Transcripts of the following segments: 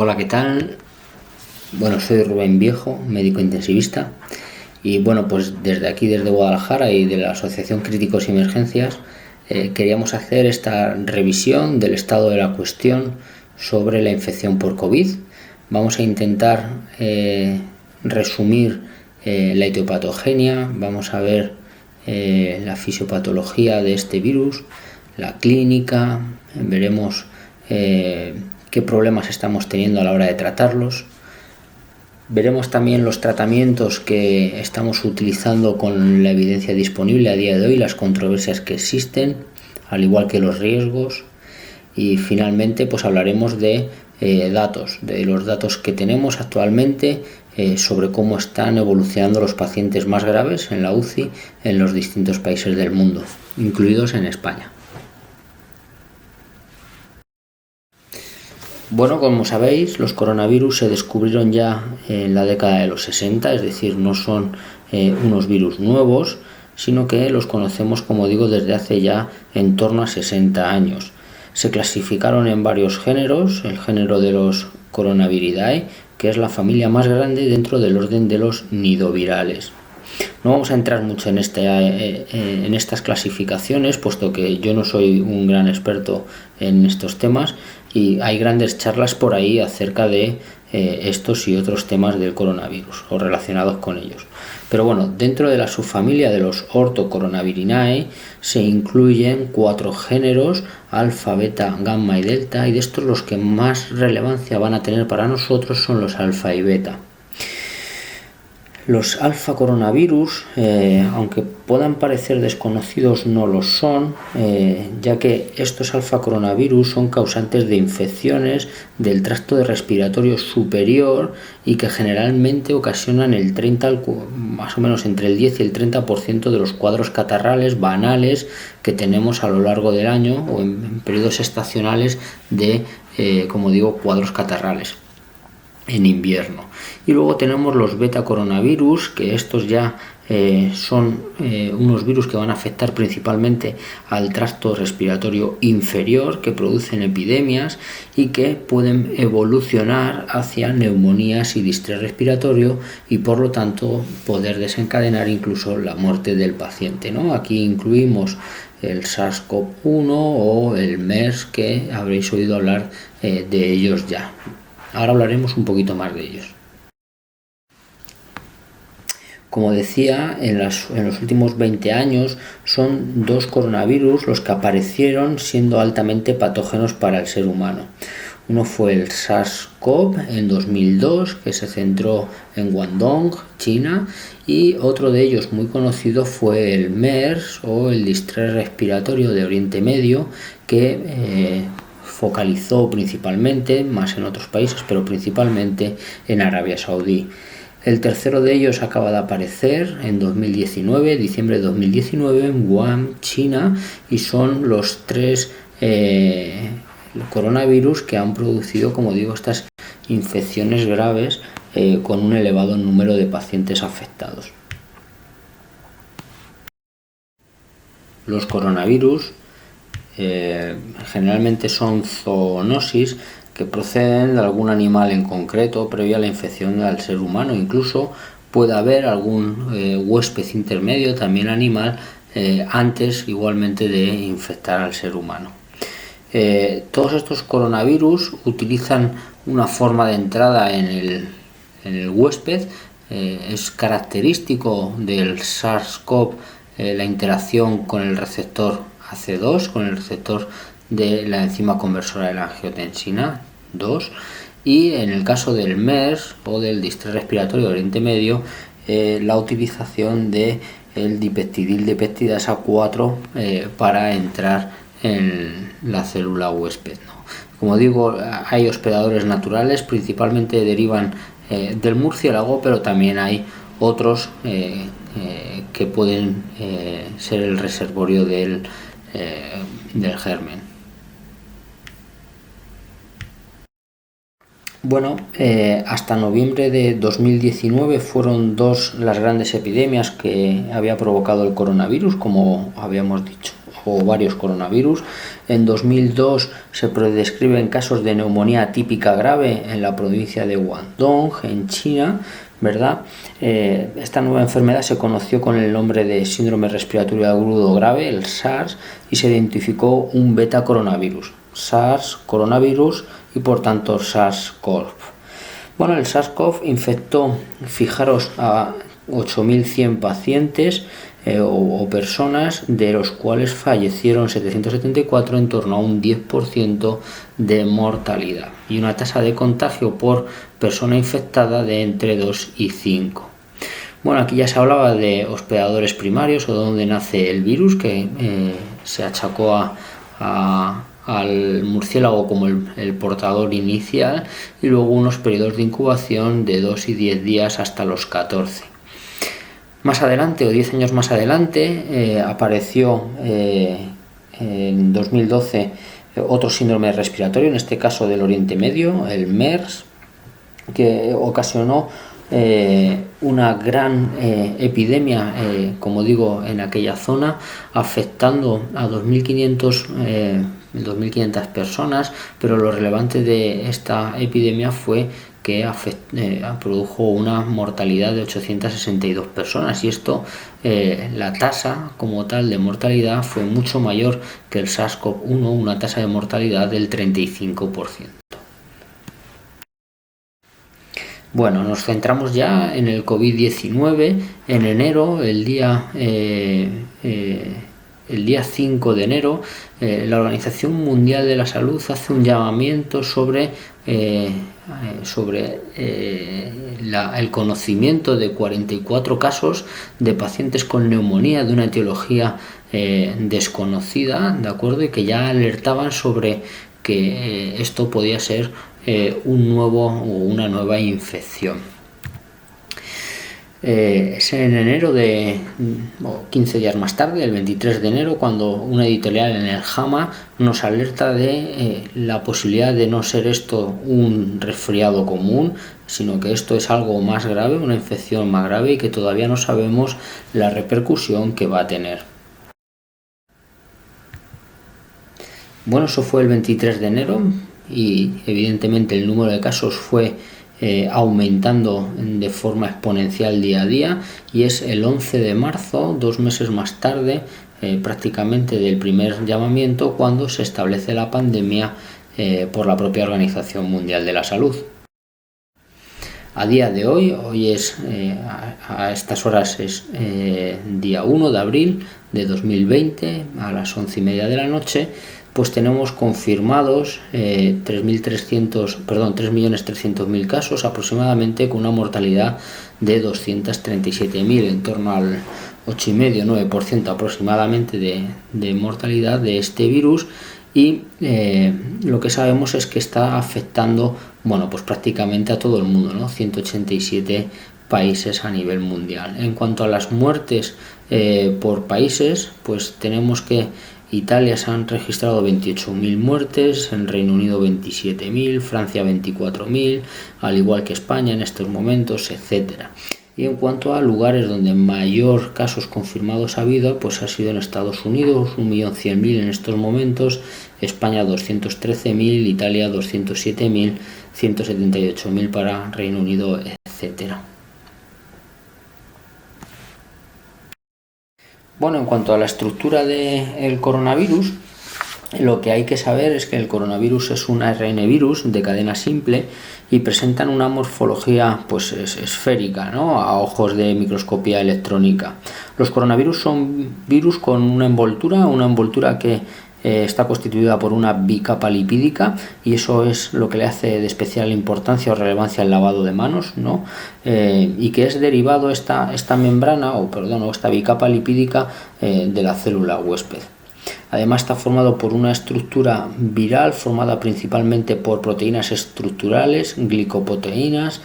Hola, ¿qué tal? Bueno, soy Rubén Viejo, médico intensivista, y bueno, pues desde aquí, desde Guadalajara y de la Asociación Críticos y Emergencias, queríamos hacer esta revisión del estado de la cuestión sobre la infección por COVID. Vamos a intentar resumir la etiopatogenia, vamos a ver la fisiopatología de este virus, la clínica, veremos qué problemas estamos teniendo a la hora de tratarlos. Veremos también los tratamientos que estamos utilizando con la evidencia disponible a día de hoy, las controversias que existen, al igual que los riesgos. Y finalmente pues hablaremos de los datos que tenemos actualmente sobre cómo están evolucionando los pacientes más graves en la UCI en los distintos países del mundo, incluidos en España. Bueno, como sabéis, los coronavirus se descubrieron ya en la década de los 60, es decir, no son unos virus nuevos, sino que los conocemos, como digo, desde hace ya en torno a 60 años. Se clasificaron en varios géneros, el género de los Coronaviridae, que es la familia más grande dentro del orden de los nidovirales. No vamos a entrar mucho en estas clasificaciones, puesto que yo no soy un gran experto en estos temas y hay grandes charlas por ahí acerca de estos y otros temas del coronavirus o relacionados con ellos. Pero bueno, dentro de la subfamilia de los Orthocoronavirinae se incluyen 4 géneros, alfa, beta, gamma y delta, y de estos los que más relevancia van a tener para nosotros son los alfa y beta. Los alfa coronavirus, aunque puedan parecer desconocidos, no lo son, ya que estos alfa coronavirus son causantes de infecciones del tracto respiratorio superior y que generalmente ocasionan más o menos entre el 10 y el 30% de los cuadros catarrales banales que tenemos a lo largo del año o en periodos estacionales de, como digo, cuadros catarrales en invierno. Y luego tenemos los beta coronavirus, que estos ya son unos virus que van a afectar principalmente al tracto respiratorio inferior, que producen epidemias y que pueden evolucionar hacia neumonías y distrés respiratorio y por lo tanto poder desencadenar incluso la muerte del paciente, ¿no? Aquí incluimos el SARS-CoV-1 o el MERS, que habréis oído hablar de ellos ya. Ahora hablaremos un poquito más de ellos. Como decía, en los últimos 20 años son 2 coronavirus los que aparecieron siendo altamente patógenos para el ser humano. Uno fue el SARS-CoV en 2002, que se centró en Guangdong, China, y otro de ellos muy conocido fue el MERS o el distrés respiratorio de Oriente Medio, que focalizó principalmente, más en otros países, pero principalmente en Arabia Saudí. El tercero de ellos acaba de aparecer en 2019, diciembre de 2019, en Wuhan, China, y son los 3 coronavirus que han producido, como digo, estas infecciones graves con un elevado número de pacientes afectados. Los coronavirus generalmente son zoonosis que proceden de algún animal en concreto previa a la infección al ser humano. Incluso puede haber algún huésped intermedio, también animal, antes igualmente de infectar al ser humano. Todos estos coronavirus utilizan una forma de entrada en el huésped. Es característico del SARS-CoV la interacción con el receptor AC2, con el receptor de la enzima conversora de la angiotensina 2, y en el caso del MERS o del distrés respiratorio de Oriente Medio, la utilización de el dipeptidil dipeptidasa 4 para entrar en la célula huésped, ¿no? Como digo, hay hospedadores naturales, principalmente derivan del murciélago, pero también hay otros que pueden ser el reservorio del germen. Bueno, hasta noviembre de 2019 fueron 2 las grandes epidemias que había provocado el coronavirus, como habíamos dicho. o varios coronavirus. En 2002 se describen casos de neumonía típica grave en la provincia de Guangdong, en China, ¿verdad? Esta nueva enfermedad se conoció con el nombre de síndrome respiratorio agudo grave, el SARS, y se identificó un beta coronavirus, SARS coronavirus, y por tanto SARS-CoV. Bueno, el SARS-CoV infectó, fijaros, a 8.100 pacientes o personas, de los cuales fallecieron 774, en torno a un 10% de mortalidad, y una tasa de contagio por persona infectada de entre 2 y 5. Bueno, aquí ya se hablaba de hospedadores primarios, o donde nace el virus, que se achacó al murciélago como el portador inicial, y luego unos periodos de incubación de 2 y 10 días hasta los 14. Más adelante, o 10 años más adelante, apareció en 2012 otro síndrome respiratorio, en este caso del Oriente Medio, el MERS, que ocasionó una gran epidemia, como digo, en aquella zona, afectando a 2.500 personas, pero lo relevante de esta epidemia fue que produjo una mortalidad de 862 personas, y esto, la tasa como tal de mortalidad fue mucho mayor que el SARS-CoV-1, una tasa de mortalidad del 35%. Bueno, nos centramos ya en el COVID-19. En enero, el día 5 de enero, la Organización Mundial de la Salud hace un llamamiento sobre el conocimiento de 44 casos de pacientes con neumonía de una etiología desconocida, ¿de acuerdo? Y que ya alertaban sobre que esto podía ser una nueva infección. Es en enero 15 días más tarde, el 23 de enero, cuando una editorial en el JAMA nos alerta de la posibilidad de no ser esto un resfriado común, sino que esto es algo más grave, una infección más grave, y que todavía no sabemos la repercusión que va a tener. Bueno, eso fue el 23 de enero, y evidentemente el número de casos fue aumentando de forma exponencial día a día, y es el 11 de marzo, 2 meses más tarde, prácticamente del primer llamamiento, cuando se establece la pandemia por la propia Organización Mundial de la Salud. A día de hoy es a estas horas es día 1 de abril de 2020, a las 11:30 de la noche, pues tenemos confirmados 3.300.000 casos aproximadamente, con una mortalidad de 237.000, en torno al 8,5-9% aproximadamente de mortalidad de este virus. Y lo que sabemos es que está afectando, bueno, pues prácticamente a todo el mundo, ¿no? 187 países a nivel mundial. En cuanto a las muertes por países, pues tenemos que Italia se han registrado 28.000 muertes, en Reino Unido 27.000, Francia 24.000, al igual que España en estos momentos, etcétera. Y en cuanto a lugares donde mayor casos confirmados ha habido, pues ha sido en Estados Unidos, 1.100.000 en estos momentos, España 213.000, Italia 207.000, 178.000 para Reino Unido, etcétera. Bueno, en cuanto a la estructura del coronavirus, lo que hay que saber es que el coronavirus es un ARN virus de cadena simple, y presentan una morfología pues esférica, ¿no?, a ojos de microscopía electrónica. Los coronavirus son virus con una envoltura que está constituida por una bicapa lipídica, y eso es lo que le hace de especial importancia o relevancia el lavado de manos, ¿no? Y que es derivado esta membrana, esta bicapa lipídica de la célula huésped. Además está formado por una estructura viral formada principalmente por proteínas estructurales, glicoproteínas,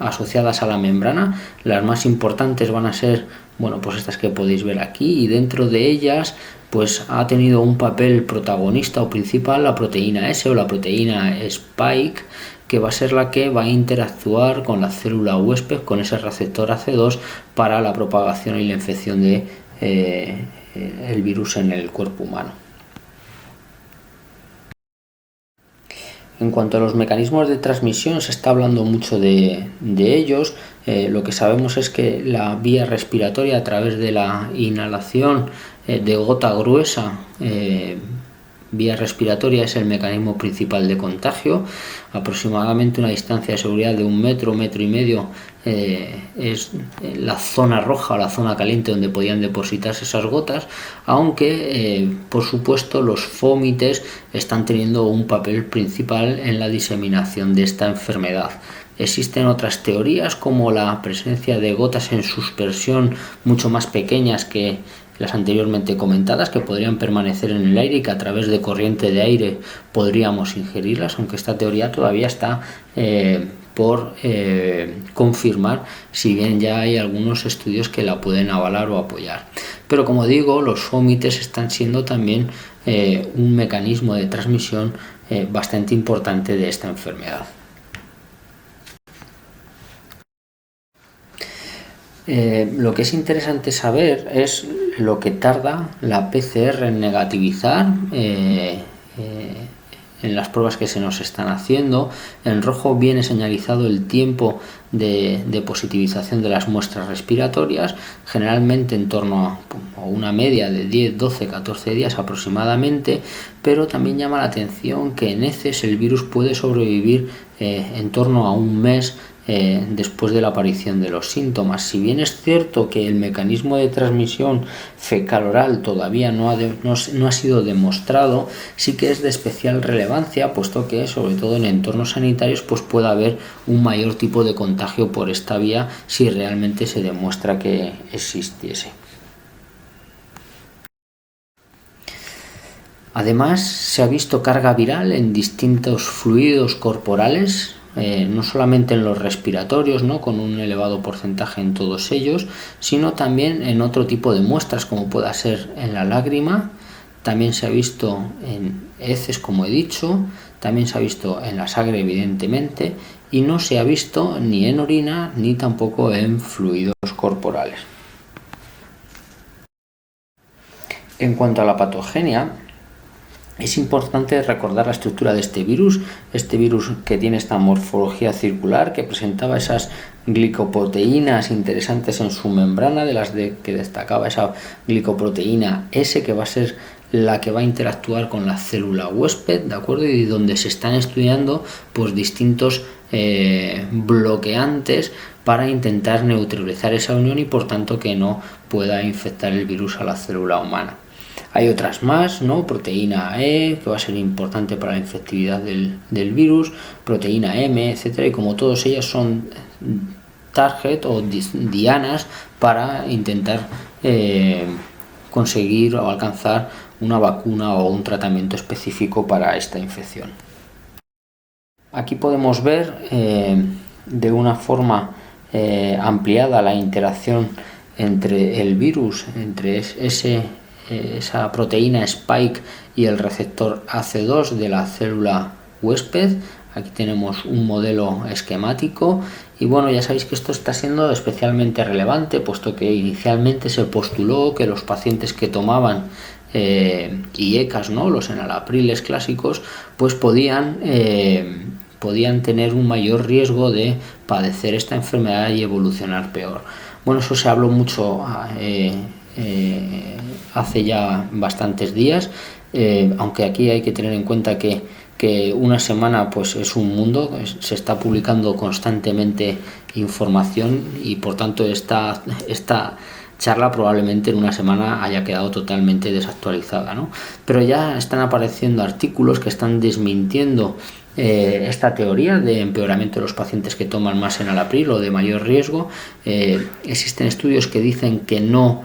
asociadas a la membrana. Las más importantes van a ser, bueno, pues estas que podéis ver aquí, y dentro de ellas pues ha tenido un papel protagonista o principal la proteína S, o la proteína Spike, que va a ser la que va a interactuar con la célula huésped, con ese receptor AC2, para la propagación y la infección de el virus en el cuerpo humano. En cuanto a los mecanismos de transmisión, se está hablando mucho de ellos. Lo que sabemos es que la vía respiratoria, a través de la inhalación de gota gruesa, vía respiratoria, es el mecanismo principal de contagio. Aproximadamente una distancia de seguridad de 1 metro, 1,5 metros es la zona roja o la zona caliente donde podían depositarse esas gotas, aunque por supuesto los fómites están teniendo un papel principal en la diseminación de esta enfermedad. Existen otras teorías, como la presencia de gotas en suspensión mucho más pequeñas que las anteriormente comentadas, que podrían permanecer en el aire y que a través de corriente de aire podríamos ingerirlas, aunque esta teoría todavía está por confirmar, si bien ya hay algunos estudios que la pueden avalar o apoyar. Pero como digo, los fómites están siendo también un mecanismo de transmisión bastante importante de esta enfermedad. Lo que es interesante saber es lo que tarda la PCR en negativizar en las pruebas que se nos están haciendo. En rojo viene señalizado el tiempo de positivización de las muestras respiratorias, generalmente en torno a una media de 10, 12, 14 días aproximadamente, pero también llama la atención que en heces el virus puede sobrevivir en torno a un mes después de la aparición de los síntomas. Si bien es cierto que el mecanismo de transmisión fecal-oral todavía no ha sido demostrado, sí que es de especial relevancia, puesto que sobre todo en entornos sanitarios pues puede haber un mayor tipo de contagio por esta vía si realmente se demuestra que existiese. Además, se ha visto carga viral en distintos fluidos corporales, no solamente en los respiratorios, ¿no?, con un elevado porcentaje en todos ellos, sino también en otro tipo de muestras, como pueda ser en la lágrima. También se ha visto en heces, como he dicho, también se ha visto en la sangre, evidentemente, y no se ha visto ni en orina ni tampoco en fluidos corporales. En cuanto a la patogenia, es importante recordar la estructura de este virus que tiene esta morfología circular, que presentaba esas glicoproteínas interesantes en su membrana, de las que destacaba esa glicoproteína S, que va a ser la que va a interactuar con la célula huésped, ¿de acuerdo? Y donde se están estudiando pues distintos bloqueantes para intentar neutralizar esa unión y por tanto que no pueda infectar el virus a la célula humana. Hay otras más, ¿no? Proteína E, que va a ser importante para la infectividad del virus, proteína M, etcétera, y como todas ellas son target o dianas para intentar conseguir o alcanzar una vacuna o un tratamiento específico para esta infección. Aquí podemos ver de una forma ampliada la interacción entre el virus, entre esa proteína Spike y el receptor AC2 de la célula huésped. Aquí tenemos un modelo esquemático y bueno, ya sabéis que esto está siendo especialmente relevante, puesto que inicialmente se postuló que los pacientes que tomaban IECAS, ¿no?, los enalapriles clásicos, pues podían tener un mayor riesgo de padecer esta enfermedad y evolucionar peor. Bueno, eso se habló mucho hace ya bastantes días, aunque aquí hay que tener en cuenta que una semana pues es un mundo, se está publicando constantemente información y por tanto esta charla probablemente en una semana haya quedado totalmente desactualizada, ¿no? Pero ya están apareciendo artículos que están desmintiendo esta teoría de empeoramiento de los pacientes que toman más enalapril o de mayor riesgo. Existen estudios que dicen que no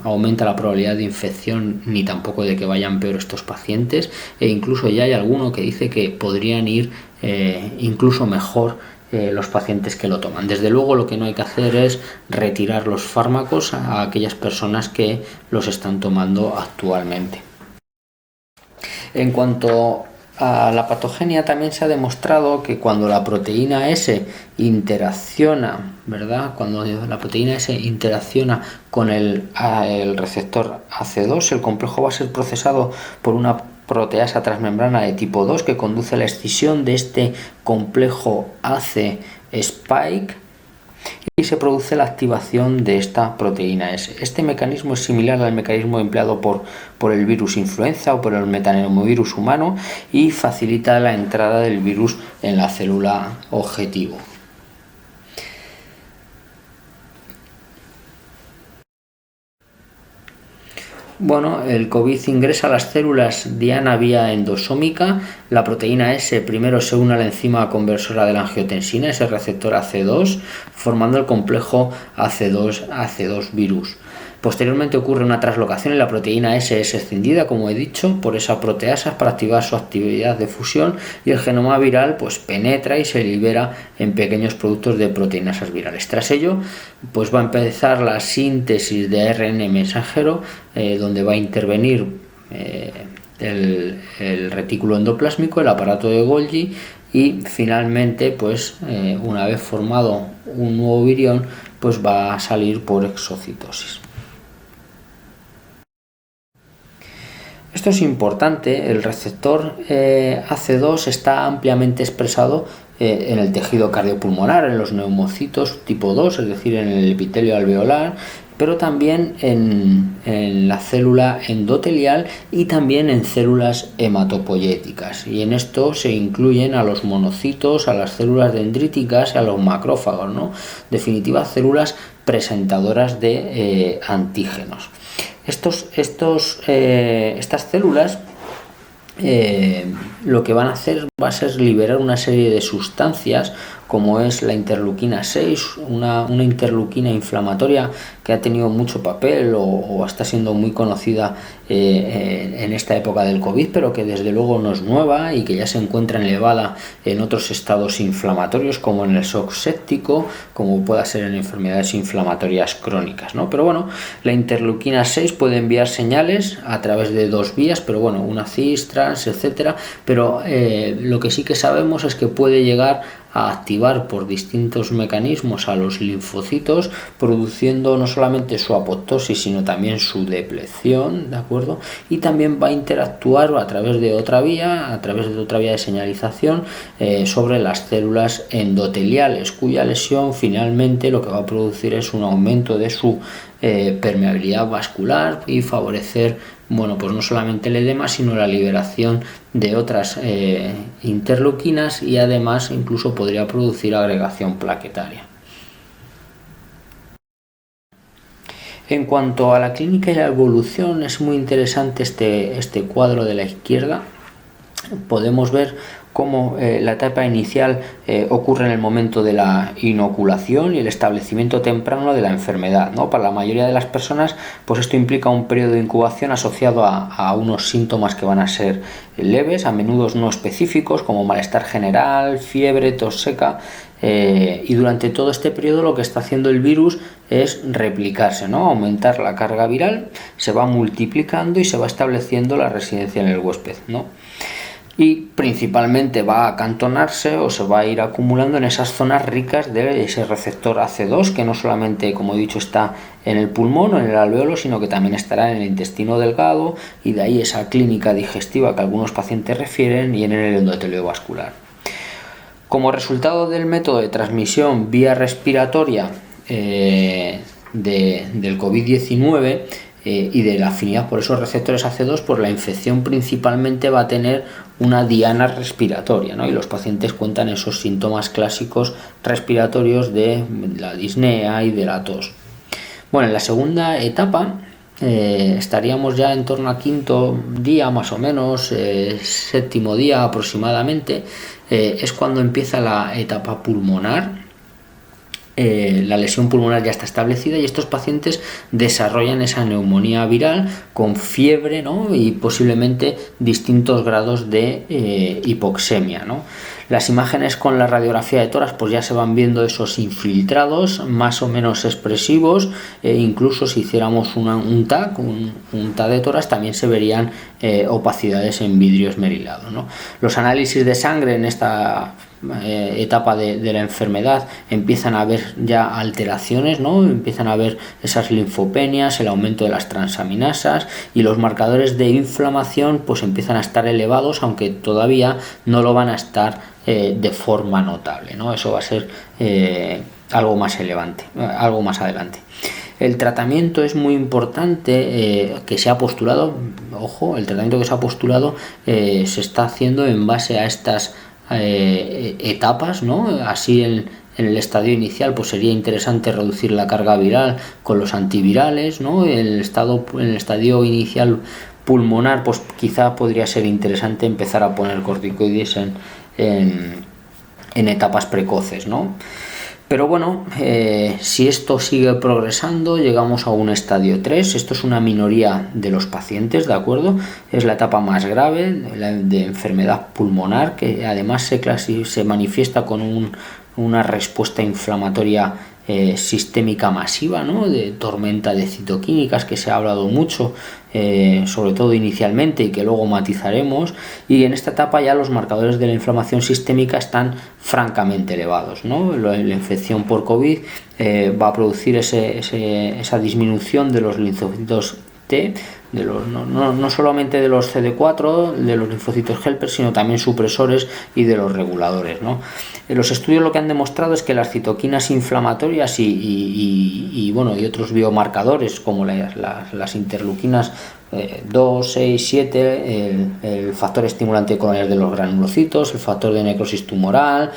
aumenta la probabilidad de infección ni tampoco de que vayan peor estos pacientes, e incluso ya hay alguno que dice que podrían ir incluso mejor los pacientes que lo toman. Desde luego lo que no hay que hacer es retirar los fármacos a aquellas personas que los están tomando actualmente. En cuanto a la patogenia también se ha demostrado que cuando la proteína S interacciona, ¿verdad? Cuando la proteína S interacciona con el receptor AC2, el complejo va a ser procesado por una proteasa transmembrana de tipo 2 que conduce a la escisión de este complejo AC spike y se produce la activación de esta proteína S. Este mecanismo es similar al mecanismo empleado por el virus influenza o por el metapneumovirus humano y facilita la entrada del virus en la célula objetivo. Bueno, el COVID ingresa a las células diana vía endosómica. La proteína S primero se une a la enzima conversora de la angiotensina, ese receptor AC2, formando el complejo AC2 virus. Posteriormente ocurre una translocación y la proteína S es escindida, como he dicho, por esa proteasa para activar su actividad de fusión y el genoma viral pues penetra y se libera en pequeños productos de proteinasas virales. Tras ello, pues va a empezar la síntesis de ARN mensajero, donde va a intervenir el retículo endoplásmico, el aparato de Golgi, y finalmente pues una vez formado un nuevo virión pues va a salir por exocitosis. Esto es importante, el receptor AC2 está ampliamente expresado en el tejido cardiopulmonar, en los neumocitos tipo 2, es decir, en el epitelio alveolar, pero también en la célula endotelial y también en células hematopoyéticas. Y en esto se incluyen a los monocitos, a las células dendríticas y a los macrófagos, ¿no? Definitivas células presentadoras de antígenos. Estas células lo que van a hacer va a ser liberar una serie de sustancias como es la interleuquina 6, una interleuquina inflamatoria que ha tenido mucho papel o está siendo muy conocida en esta época del COVID, pero que desde luego no es nueva y que ya se encuentra elevada en otros estados inflamatorios como en el shock séptico, como pueda ser en enfermedades inflamatorias crónicas, ¿no? Pero bueno, la interleuquina 6 puede enviar señales a través de dos vías, pero bueno, una cis, trans, etcétera, pero lo que sí que sabemos es que puede llegar a activar por distintos mecanismos a los linfocitos, produciendo no solamente su apoptosis sino también su depleción, ¿de acuerdo? Y también va a interactuar a través de otra vía de señalización sobre las células endoteliales, cuya lesión finalmente lo que va a producir es un aumento de su permeabilidad vascular y favorecer, bueno, pues no solamente el edema, sino la liberación de otras interleuquinas y además incluso podría producir agregación plaquetaria. En cuanto a la clínica y la evolución, es muy interesante este cuadro de la izquierda. Podemos ver cómo la etapa inicial ocurre en el momento de la inoculación y el establecimiento temprano de la enfermedad, ¿no? Para la mayoría de las personas, pues esto implica un periodo de incubación asociado a unos síntomas que van a ser leves, a menudo no específicos, como malestar general, fiebre, tos seca, y durante todo este periodo lo que está haciendo el virus es replicarse, ¿no? Aumentar la carga viral, se va multiplicando y se va estableciendo la residencia en el huésped, ¿no? Y principalmente va a acantonarse o se va a ir acumulando en esas zonas ricas de ese receptor AC2, que no solamente, como he dicho, está en el pulmón o en el alveolo, sino que también estará en el intestino delgado, y de ahí esa clínica digestiva que algunos pacientes refieren, y en el endotelio vascular. Como resultado del método de transmisión vía respiratoria del COVID-19, y de la afinidad por esos receptores AC2, pues la infección principalmente va a tener una diana respiratoria, ¿no? Y los pacientes cuentan esos síntomas clásicos respiratorios de la disnea y de la tos. Bueno, en la segunda etapa estaríamos ya en torno a quinto día más o menos, séptimo día aproximadamente, es cuando empieza la etapa pulmonar. la lesión pulmonar ya está establecida y estos pacientes desarrollan esa neumonía viral con fiebre, ¿no? Y posiblemente distintos grados de hipoxemia, ¿no? Las imágenes con la radiografía de tórax pues ya se van viendo esos infiltrados más o menos expresivos, incluso si hiciéramos un TAC de tórax también se verían opacidades en vidrio esmerilado, ¿no? Los análisis de sangre en esta etapa de la enfermedad empiezan a haber ya alteraciones, ¿no? Empiezan a haber esas linfopenias, el aumento de las transaminasas y los marcadores de inflamación pues empiezan a estar elevados, aunque todavía no lo van a estar de forma notable, ¿no? Eso va a ser algo más adelante. El tratamiento es muy importante que se ha postulado, ojo, el tratamiento que se ha postulado se está haciendo en base a estas etapas, ¿no? Así en el estadio inicial pues sería interesante reducir la carga viral con los antivirales, ¿no? En el estadio inicial pulmonar pues quizá podría ser interesante empezar a poner corticoides en etapas precoces, ¿no? Pero bueno, si esto sigue progresando, llegamos a un estadio 3. Esto es una minoría de los pacientes, ¿de acuerdo? Es la etapa más grave de enfermedad pulmonar, que además se manifiesta con una respuesta inflamatoria sistémica masiva, ¿no? De tormenta de citoquímicas, que se ha hablado mucho, sobre todo inicialmente, y que luego matizaremos. Y en esta etapa ya los marcadores de la inflamación sistémica están francamente elevados, ¿no? La infección por COVID va a producir esa disminución de los linfocitos T, no solamente de los CD4, de los linfocitos helper, sino también supresores y de los reguladores, ¿no? Los estudios lo que han demostrado es que las citoquinas inflamatorias y otros biomarcadores como las interleuquinas 2, 6, 7, el factor estimulante colonial de los granulocitos, el factor de necrosis tumoral,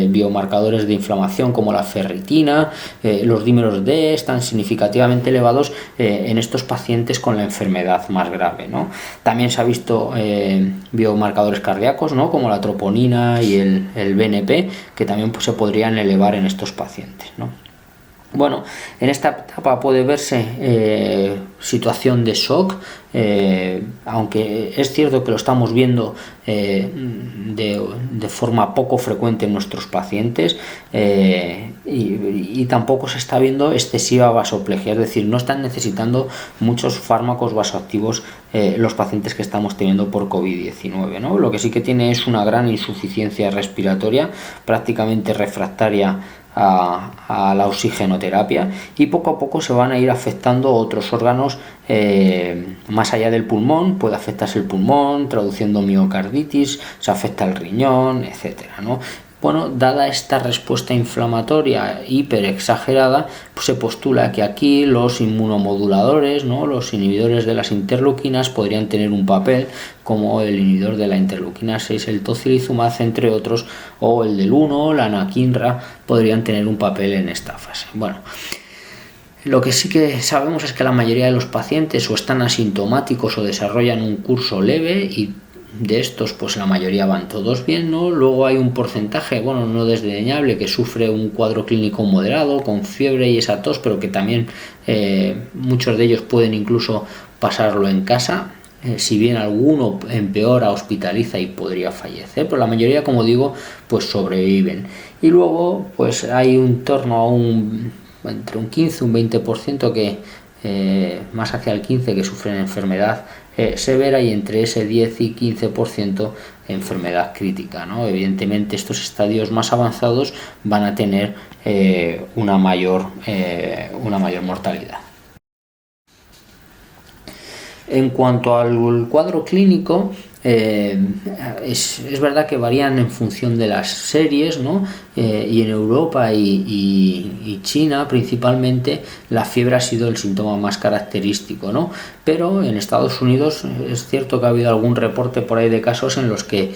biomarcadores de inflamación como la ferritina, los dímeros D están significativamente elevados en estos pacientes con la enfermedad más grave, ¿no? También se ha visto biomarcadores cardíacos, ¿no? Como la troponina y el BNP, que también pues, se podrían elevar en estos pacientes, ¿no? Bueno, en esta etapa puede verse situación de shock, aunque es cierto que lo estamos viendo de forma poco frecuente en nuestros pacientes, y tampoco se está viendo excesiva vasoplegia, es decir, no están necesitando muchos fármacos vasoactivos los pacientes que estamos teniendo por COVID-19, ¿no? Lo que sí que tiene es una gran insuficiencia respiratoria, prácticamente refractaria a la oxigenoterapia, y poco a poco se van a ir afectando otros órganos más allá del pulmón. Puede afectarse el pulmón, traduciendo miocarditis, se afecta el riñón, etcétera, ¿no? Bueno, dada esta respuesta inflamatoria hiperexagerada, pues se postula que aquí los inmunomoduladores, ¿no? Los inhibidores de las interleuquinas podrían tener un papel, como el inhibidor de la interleuquina 6, el tocilizumab, entre otros, o el del 1, la anakinra, podrían tener un papel en esta fase. Bueno, lo que sí que sabemos es que la mayoría de los pacientes o están asintomáticos o desarrollan un curso leve, y de estos pues la mayoría van todos bien, ¿no? Luego hay un porcentaje, no desdeñable, que sufre un cuadro clínico moderado con fiebre y esa tos, pero que también muchos de ellos pueden incluso pasarlo en casa, si bien alguno empeora, hospitaliza y podría fallecer, pero la mayoría, como digo, pues sobreviven. Y luego pues hay un torno a entre un 15 y un 20% que más hacia el 15% que sufren enfermedad severa, y entre ese 10 y 15% enfermedad crítica, ¿no? Evidentemente estos estadios más avanzados van a tener una mayor mortalidad. En cuanto al cuadro clínico, es verdad que varían en función de las series, ¿no? Y en Europa y China principalmente la fiebre ha sido el síntoma más característico, ¿no? Pero en Estados Unidos es cierto que ha habido algún reporte por ahí de casos en los que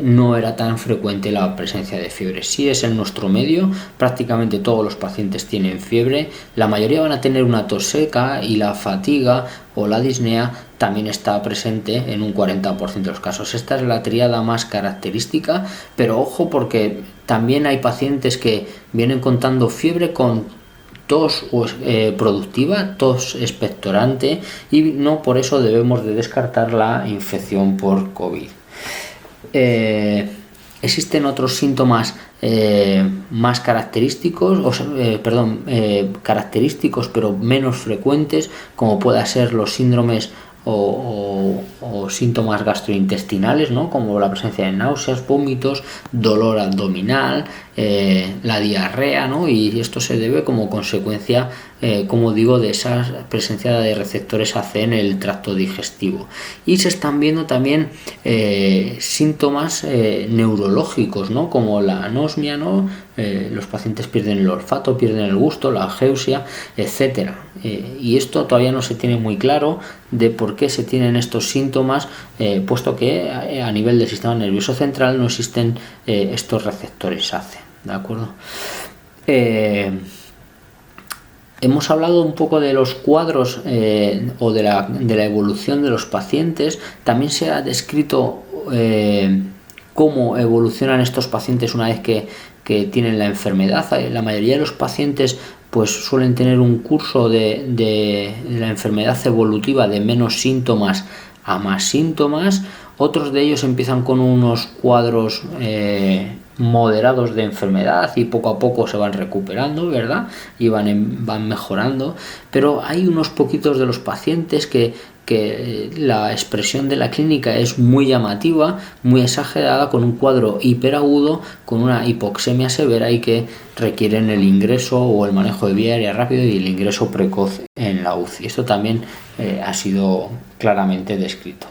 no era tan frecuente la presencia de fiebre. Sí es en nuestro medio, prácticamente todos los pacientes tienen fiebre, la mayoría van a tener una tos seca y la fatiga o la disnea también está presente en un 40% de los casos. Esta es la tríada más característica, pero ojo, porque también hay pacientes que vienen contando fiebre con tos productiva, tos expectorante, y no por eso debemos de descartar la infección por COVID. Existen otros síntomas más característicos, característicos pero menos frecuentes, como pueda ser los síndromes o síntomas gastrointestinales, ¿no? Como la presencia de náuseas, vómitos, dolor abdominal, la diarrea, ¿no? Y esto se debe como consecuencia, como digo, de esa presencia de receptores AC en el tracto digestivo. Y se están viendo también síntomas neurológicos, ¿no? Como la anosmia, ¿no? Los pacientes pierden el olfato, pierden el gusto, la ageusia, etcétera. Y esto todavía no se tiene muy claro de por qué se tienen estos síntomas, puesto que a nivel del sistema nervioso central no existen estos receptores AC, ¿de acuerdo? Hemos hablado un poco de los cuadros o de la evolución de los pacientes. También se ha descrito cómo evolucionan estos pacientes una vez que tienen la enfermedad. La mayoría de los pacientes pues suelen tener un curso de la enfermedad evolutiva de menos síntomas a más síntomas. Otros de ellos empiezan con unos cuadros moderados de enfermedad y poco a poco se van recuperando, ¿verdad? Y van mejorando. Pero hay unos poquitos de los pacientes que la expresión de la clínica es muy llamativa, muy exagerada, con un cuadro hiperagudo, con una hipoxemia severa y que requieren el ingreso o el manejo de vía aérea rápido y el ingreso precoz en la UCI. Esto también ha sido claramente descrito.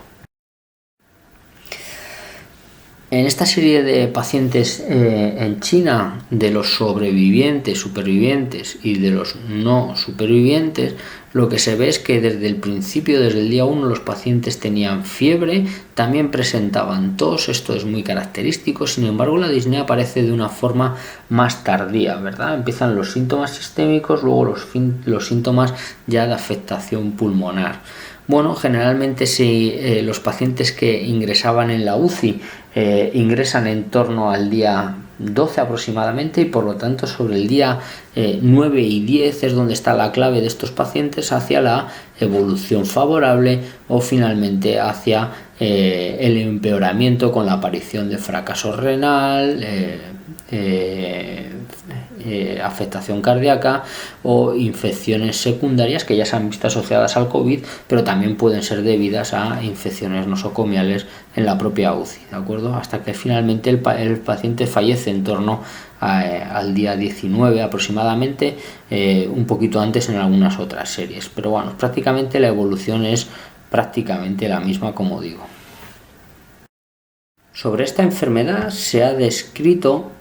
En esta serie de pacientes en China, de los sobrevivientes, supervivientes y de los no supervivientes, lo que se ve es que desde el principio, desde el día 1, los pacientes tenían fiebre, también presentaban tos, esto es muy característico. Sin embargo, la disnea aparece de una forma más tardía, ¿verdad? Empiezan los síntomas sistémicos, luego los síntomas ya de afectación pulmonar. Bueno, generalmente si los pacientes que ingresaban en la UCI ingresan en torno al día 12 aproximadamente, y por lo tanto sobre el día 9 y 10 es donde está la clave de estos pacientes hacia la evolución favorable o finalmente hacia el empeoramiento con la aparición de fracaso renal, afectación cardíaca o infecciones secundarias que ya se han visto asociadas al COVID, pero también pueden ser debidas a infecciones nosocomiales en la propia UCI, ¿de acuerdo? Hasta que finalmente el paciente fallece en torno al día 19 aproximadamente, un poquito antes en algunas otras series, pero bueno, prácticamente la evolución es prácticamente la misma, como digo. Sobre esta enfermedad se ha descrito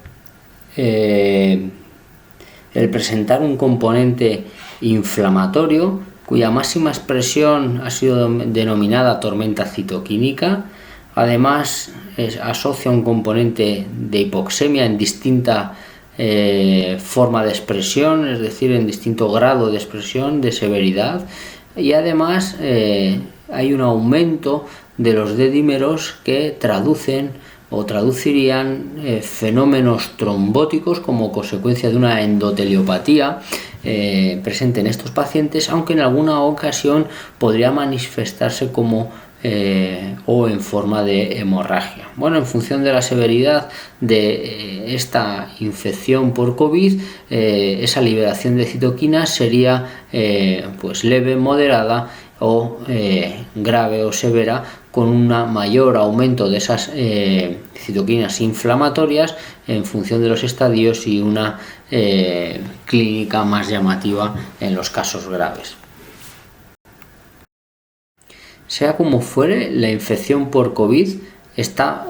el presentar un componente inflamatorio cuya máxima expresión ha sido denominada tormenta citoquímica. Además asocia un componente de hipoxemia en distinta forma de expresión, es decir, en distinto grado de expresión, de severidad, y además hay un aumento de los D-dímeros que traducirían fenómenos trombóticos como consecuencia de una endoteliopatía presente en estos pacientes, aunque en alguna ocasión podría manifestarse como o en forma de hemorragia. Bueno, en función de la severidad de esta infección por COVID, esa liberación de citoquinas sería pues leve, moderada o grave o severa, con un mayor aumento de esas citoquinas inflamatorias en función de los estadios y una clínica más llamativa en los casos graves. Sea como fuere, la infección por COVID está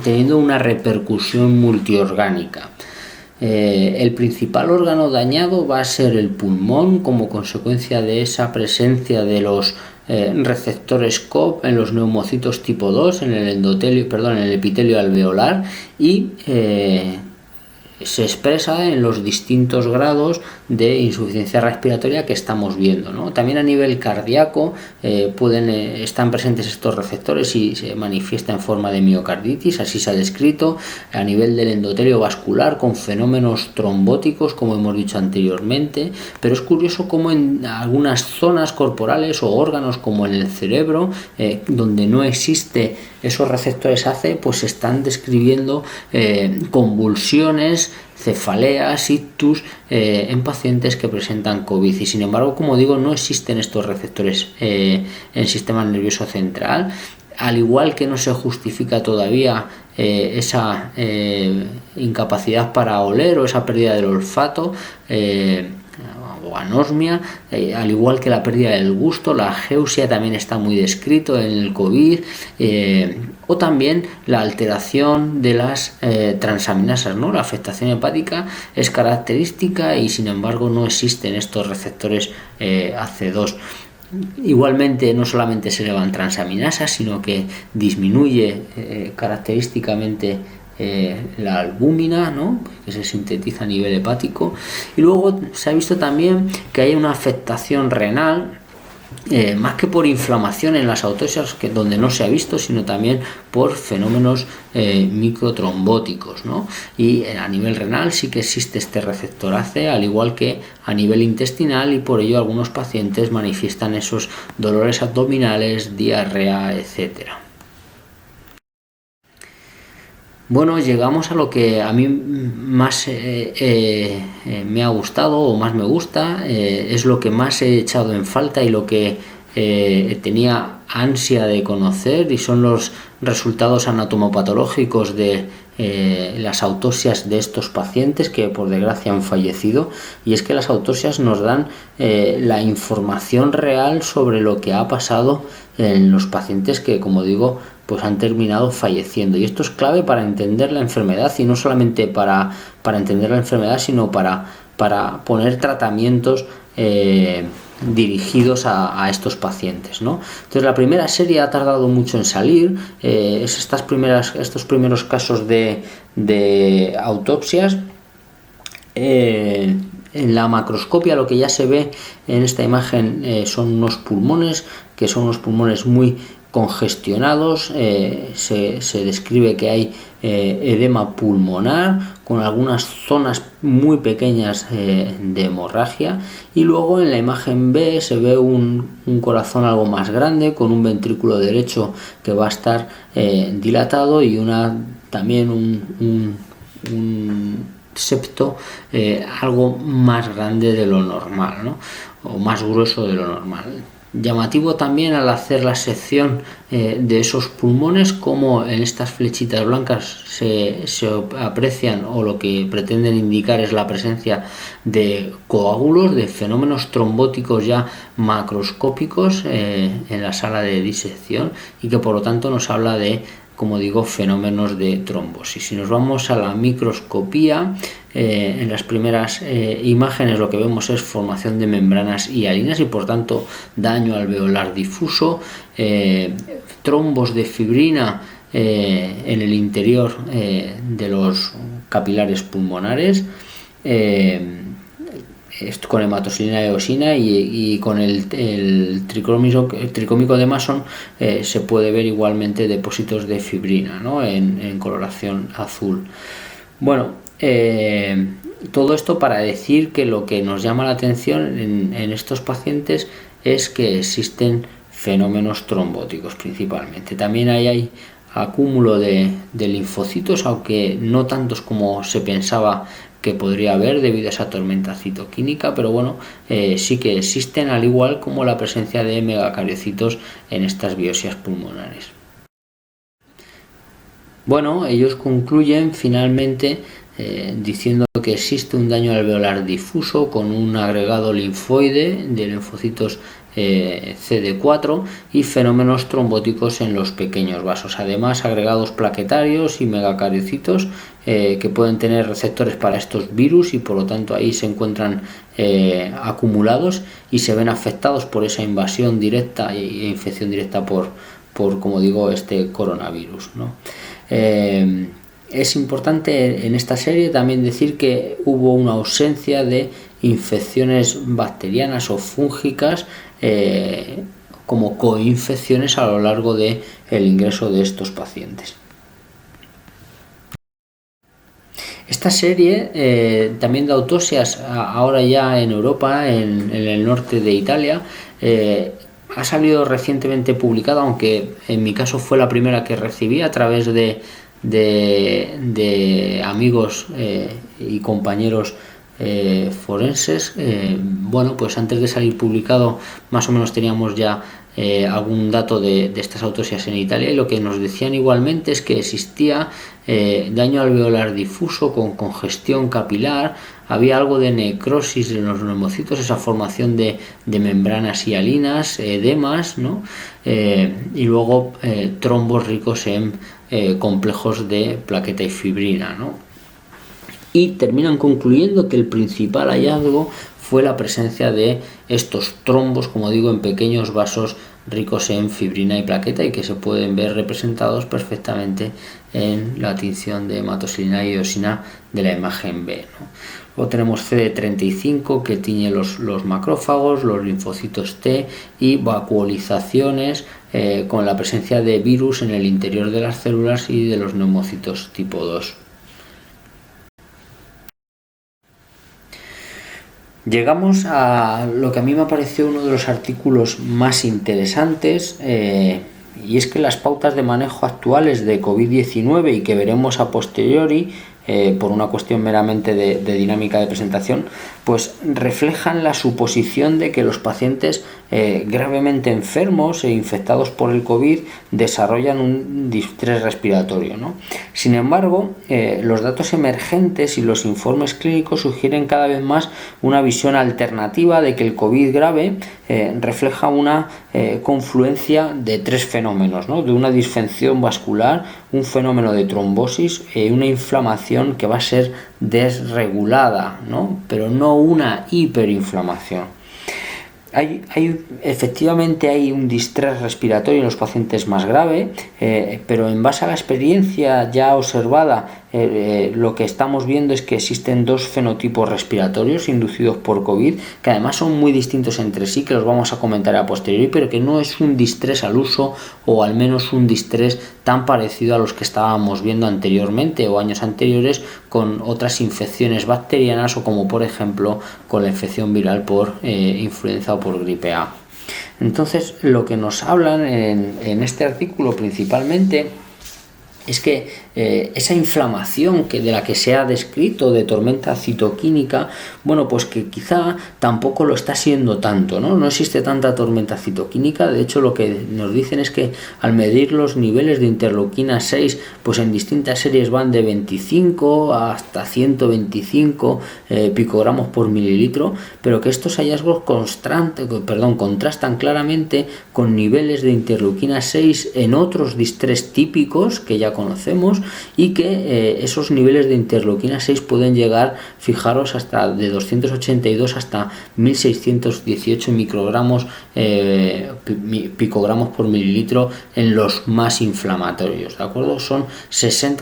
teniendo una repercusión multiorgánica. El principal órgano dañado va a ser el pulmón, como consecuencia de esa presencia de los receptores COP en los neumocitos tipo 2 en el epitelio alveolar, y se expresa en los distintos grados de insuficiencia respiratoria que estamos viendo, ¿no? También a nivel cardíaco están presentes estos receptores y se manifiesta en forma de miocarditis, así se ha descrito, a nivel del endotelio vascular con fenómenos trombóticos, como hemos dicho anteriormente, pero es curioso cómo en algunas zonas corporales o órganos como en el cerebro, donde no existe esos receptores ACE, pues se están describiendo convulsiones, cefaleas, ictus en pacientes que presentan COVID, y sin embargo, como digo, no existen estos receptores en el sistema nervioso central, al igual que no se justifica todavía esa incapacidad para oler o esa pérdida del olfato, o anosmia, al igual que la pérdida del gusto. La ageusia también está muy descrito en el COVID, o también la alteración de las transaminasas, ¿no? La afectación hepática es característica y sin embargo no existen estos receptores AC2. Igualmente, no solamente se elevan transaminasas, sino que disminuye característicamente la albúmina, ¿no? Que se sintetiza a nivel hepático, y luego se ha visto también que hay una afectación renal, más que por inflamación en las autopsias, donde no se ha visto, sino también por fenómenos microtrombóticos, ¿no? Y a nivel renal sí que existe este receptor ACE, al igual que a nivel intestinal, y por ello algunos pacientes manifiestan esos dolores abdominales, diarrea, etcétera. Bueno, llegamos a lo que a mí más me ha gustado o más me gusta, es lo que más he echado en falta y lo que tenía ansia de conocer, y son los resultados anatomopatológicos de las autopsias de estos pacientes que por desgracia han fallecido. Y es que las autopsias nos dan la información real sobre lo que ha pasado en los pacientes que, como digo, pues han terminado falleciendo, y esto es clave para entender la enfermedad, y no solamente para entender la enfermedad, sino para poner tratamientos dirigidos a estos pacientes, ¿no? Entonces la primera serie ha tardado mucho en salir, estos primeros casos de autopsias. En la macroscopia lo que ya se ve en esta imagen son unos pulmones, que son unos pulmones muy congestionados. Se describe que hay edema pulmonar con algunas zonas muy pequeñas de hemorragia, y luego en la imagen B se ve un corazón algo más grande con un ventrículo derecho que va a estar dilatado, y también un septo algo más grande de lo normal, ¿no? O más grueso de lo normal. Llamativo también al hacer la sección de esos pulmones, como en estas flechitas blancas se aprecian, o lo que pretenden indicar es la presencia de coágulos, de fenómenos trombóticos ya macroscópicos en la sala de disección, y que por lo tanto nos habla de, como digo, fenómenos de trombosis. Si nos vamos a la microscopía, en las primeras imágenes lo que vemos es formación de membranas hialinas y por tanto daño alveolar difuso, trombos de fibrina en el interior de los capilares pulmonares, con hematoxilina eosina, y con el tricómico de Mason se puede ver igualmente depósitos de fibrina, ¿no? en coloración azul. Bueno, todo esto para decir que lo que nos llama la atención en estos pacientes es que existen fenómenos trombóticos principalmente. También hay acúmulo de linfocitos, aunque no tantos como se pensaba que podría haber debido a esa tormenta citoquímica, pero bueno, sí que existen, al igual como la presencia de megacariocitos en estas biopsias pulmonares. Bueno, ellos concluyen finalmente diciendo que existe un daño alveolar difuso con un agregado linfoide de linfocitos CD4 y fenómenos trombóticos en los pequeños vasos, además agregados plaquetarios y megacariocitos que pueden tener receptores para estos virus, y por lo tanto ahí se encuentran acumulados y se ven afectados por esa invasión directa e infección directa por como digo, este coronavirus, ¿no? Es importante en esta serie también decir que hubo una ausencia de infecciones bacterianas o fúngicas como coinfecciones a lo largo del ingreso de estos pacientes. Esta serie también de autopsias, ahora ya en Europa, en el norte de Italia, ha salido recientemente publicada, aunque en mi caso fue la primera que recibí a través de amigos y compañeros forenses. Bueno, pues antes de salir publicado más o menos teníamos ya algún dato de estas autopsias en Italia, y lo que nos decían igualmente es que existía daño alveolar difuso con congestión capilar, había algo de necrosis en los neumocitos, esa formación de membranas hialinas, edemas, ¿no? Y luego trombos ricos en complejos de plaqueta y fibrina, ¿no? Y terminan concluyendo que el principal hallazgo fue la presencia de estos trombos, como digo, en pequeños vasos ricos en fibrina y plaqueta, y que se pueden ver representados perfectamente en la tinción de hematoxilina y eosina de la imagen B, ¿no? Luego tenemos CD35 que tiñe los macrófagos, los linfocitos T, y vacuolizaciones con la presencia de virus en el interior de las células y de los neumocitos tipo 2. Llegamos a lo que a mí me pareció uno de los artículos más interesantes, y es que las pautas de manejo actuales de COVID-19, y que veremos a posteriori por una cuestión meramente de dinámica de presentación, pues reflejan la suposición de que los pacientes gravemente enfermos e infectados por el COVID desarrollan un distrés respiratorio, ¿no? Sin embargo, los datos emergentes y los informes clínicos sugieren cada vez más una visión alternativa de que el COVID grave refleja una confluencia de tres fenómenos, ¿no? De una disfunción vascular, un fenómeno de trombosis y una inflamación que va a ser desregulada, ¿no? Pero no una hiperinflamación. Efectivamente hay un distrés respiratorio en los pacientes más grave, pero en base a la experiencia ya observada, lo que estamos viendo es que existen dos fenotipos respiratorios inducidos por COVID, que además son muy distintos entre sí, que los vamos a comentar a posteriori, pero que no es un distrés al uso, o al menos un distrés tan parecido a los que estábamos viendo anteriormente o años anteriores con otras infecciones bacterianas, o como por ejemplo con la infección viral por influenza o por gripe A. Entonces, lo que nos hablan en este artículo principalmente es que esa inflamación de la que se ha descrito, de tormenta citoquínica, bueno, pues que quizá tampoco lo está siendo tanto, ¿no? No existe tanta tormenta citoquínica. De hecho, lo que nos dicen es que al medir los niveles de interleuquina 6, pues en distintas series van de 25 hasta 125 picogramos por mililitro, pero que estos hallazgos contrastan claramente con niveles de interleuquina 6 en otros distrés típicos que ya conocemos, y que esos niveles de interleuquina 6 pueden llegar, fijaros, hasta de 282 hasta 1618 picogramos por mililitro en los más inflamatorios, ¿de acuerdo? Son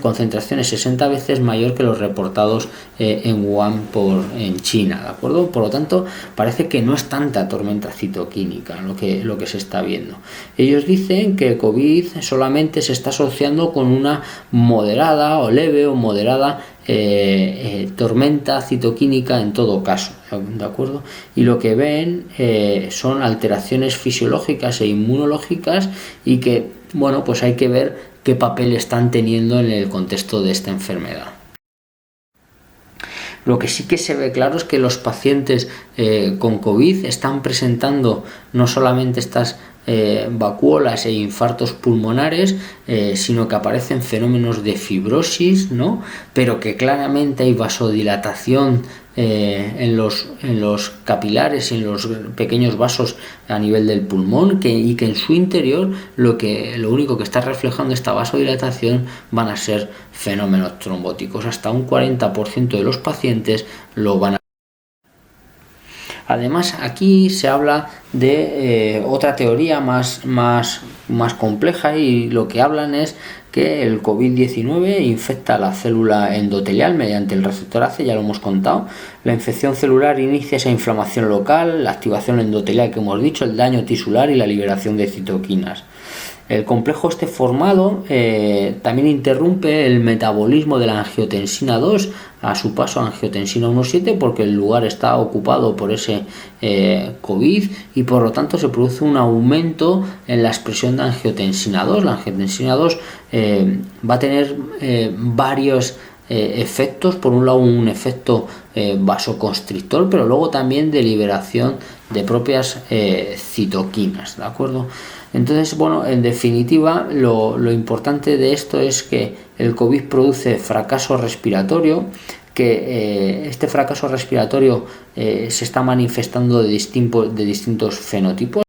concentraciones 60 veces mayor que los reportados en Wuhan en China, ¿de acuerdo? Por lo tanto, parece que no es tanta tormenta citoquínica lo que se está viendo. Ellos dicen que COVID solamente se está asociando con una moderada o leve o moderada tormenta citoquínica en todo caso, ¿de acuerdo? Y lo que ven son alteraciones fisiológicas e inmunológicas, y que, bueno, pues hay que ver qué papel están teniendo en el contexto de esta enfermedad. Lo que sí que se ve claro es que los pacientes con COVID están presentando no solamente estas vacuolas e infartos pulmonares, sino que aparecen fenómenos de fibrosis, ¿no? Pero que claramente hay vasodilatación en los capilares y en los pequeños vasos a nivel del pulmón, y que en su interior lo único que está reflejando esta vasodilatación van a ser fenómenos trombóticos. Hasta un 40% de los pacientes lo van a. Además, aquí se habla de otra teoría más compleja, y lo que hablan es que el COVID-19 infecta la célula endotelial mediante el receptor AC, ya lo hemos contado. La infección celular inicia esa inflamación local, la activación endotelial que hemos dicho, el daño tisular y la liberación de citoquinas. El complejo formado también interrumpe el metabolismo de la angiotensina 2 a su paso a angiotensina 1,7, porque el lugar está ocupado por ese COVID, y por lo tanto se produce un aumento en la expresión de angiotensina 2. La angiotensina 2 va a tener varios efectos. Por un lado, un efecto vasoconstrictor, pero luego también de liberación de propias citoquinas, ¿de acuerdo? Entonces, bueno, en definitiva, lo importante de esto es que el COVID produce fracaso respiratorio, que este fracaso respiratorio se está manifestando de distintos fenotipos,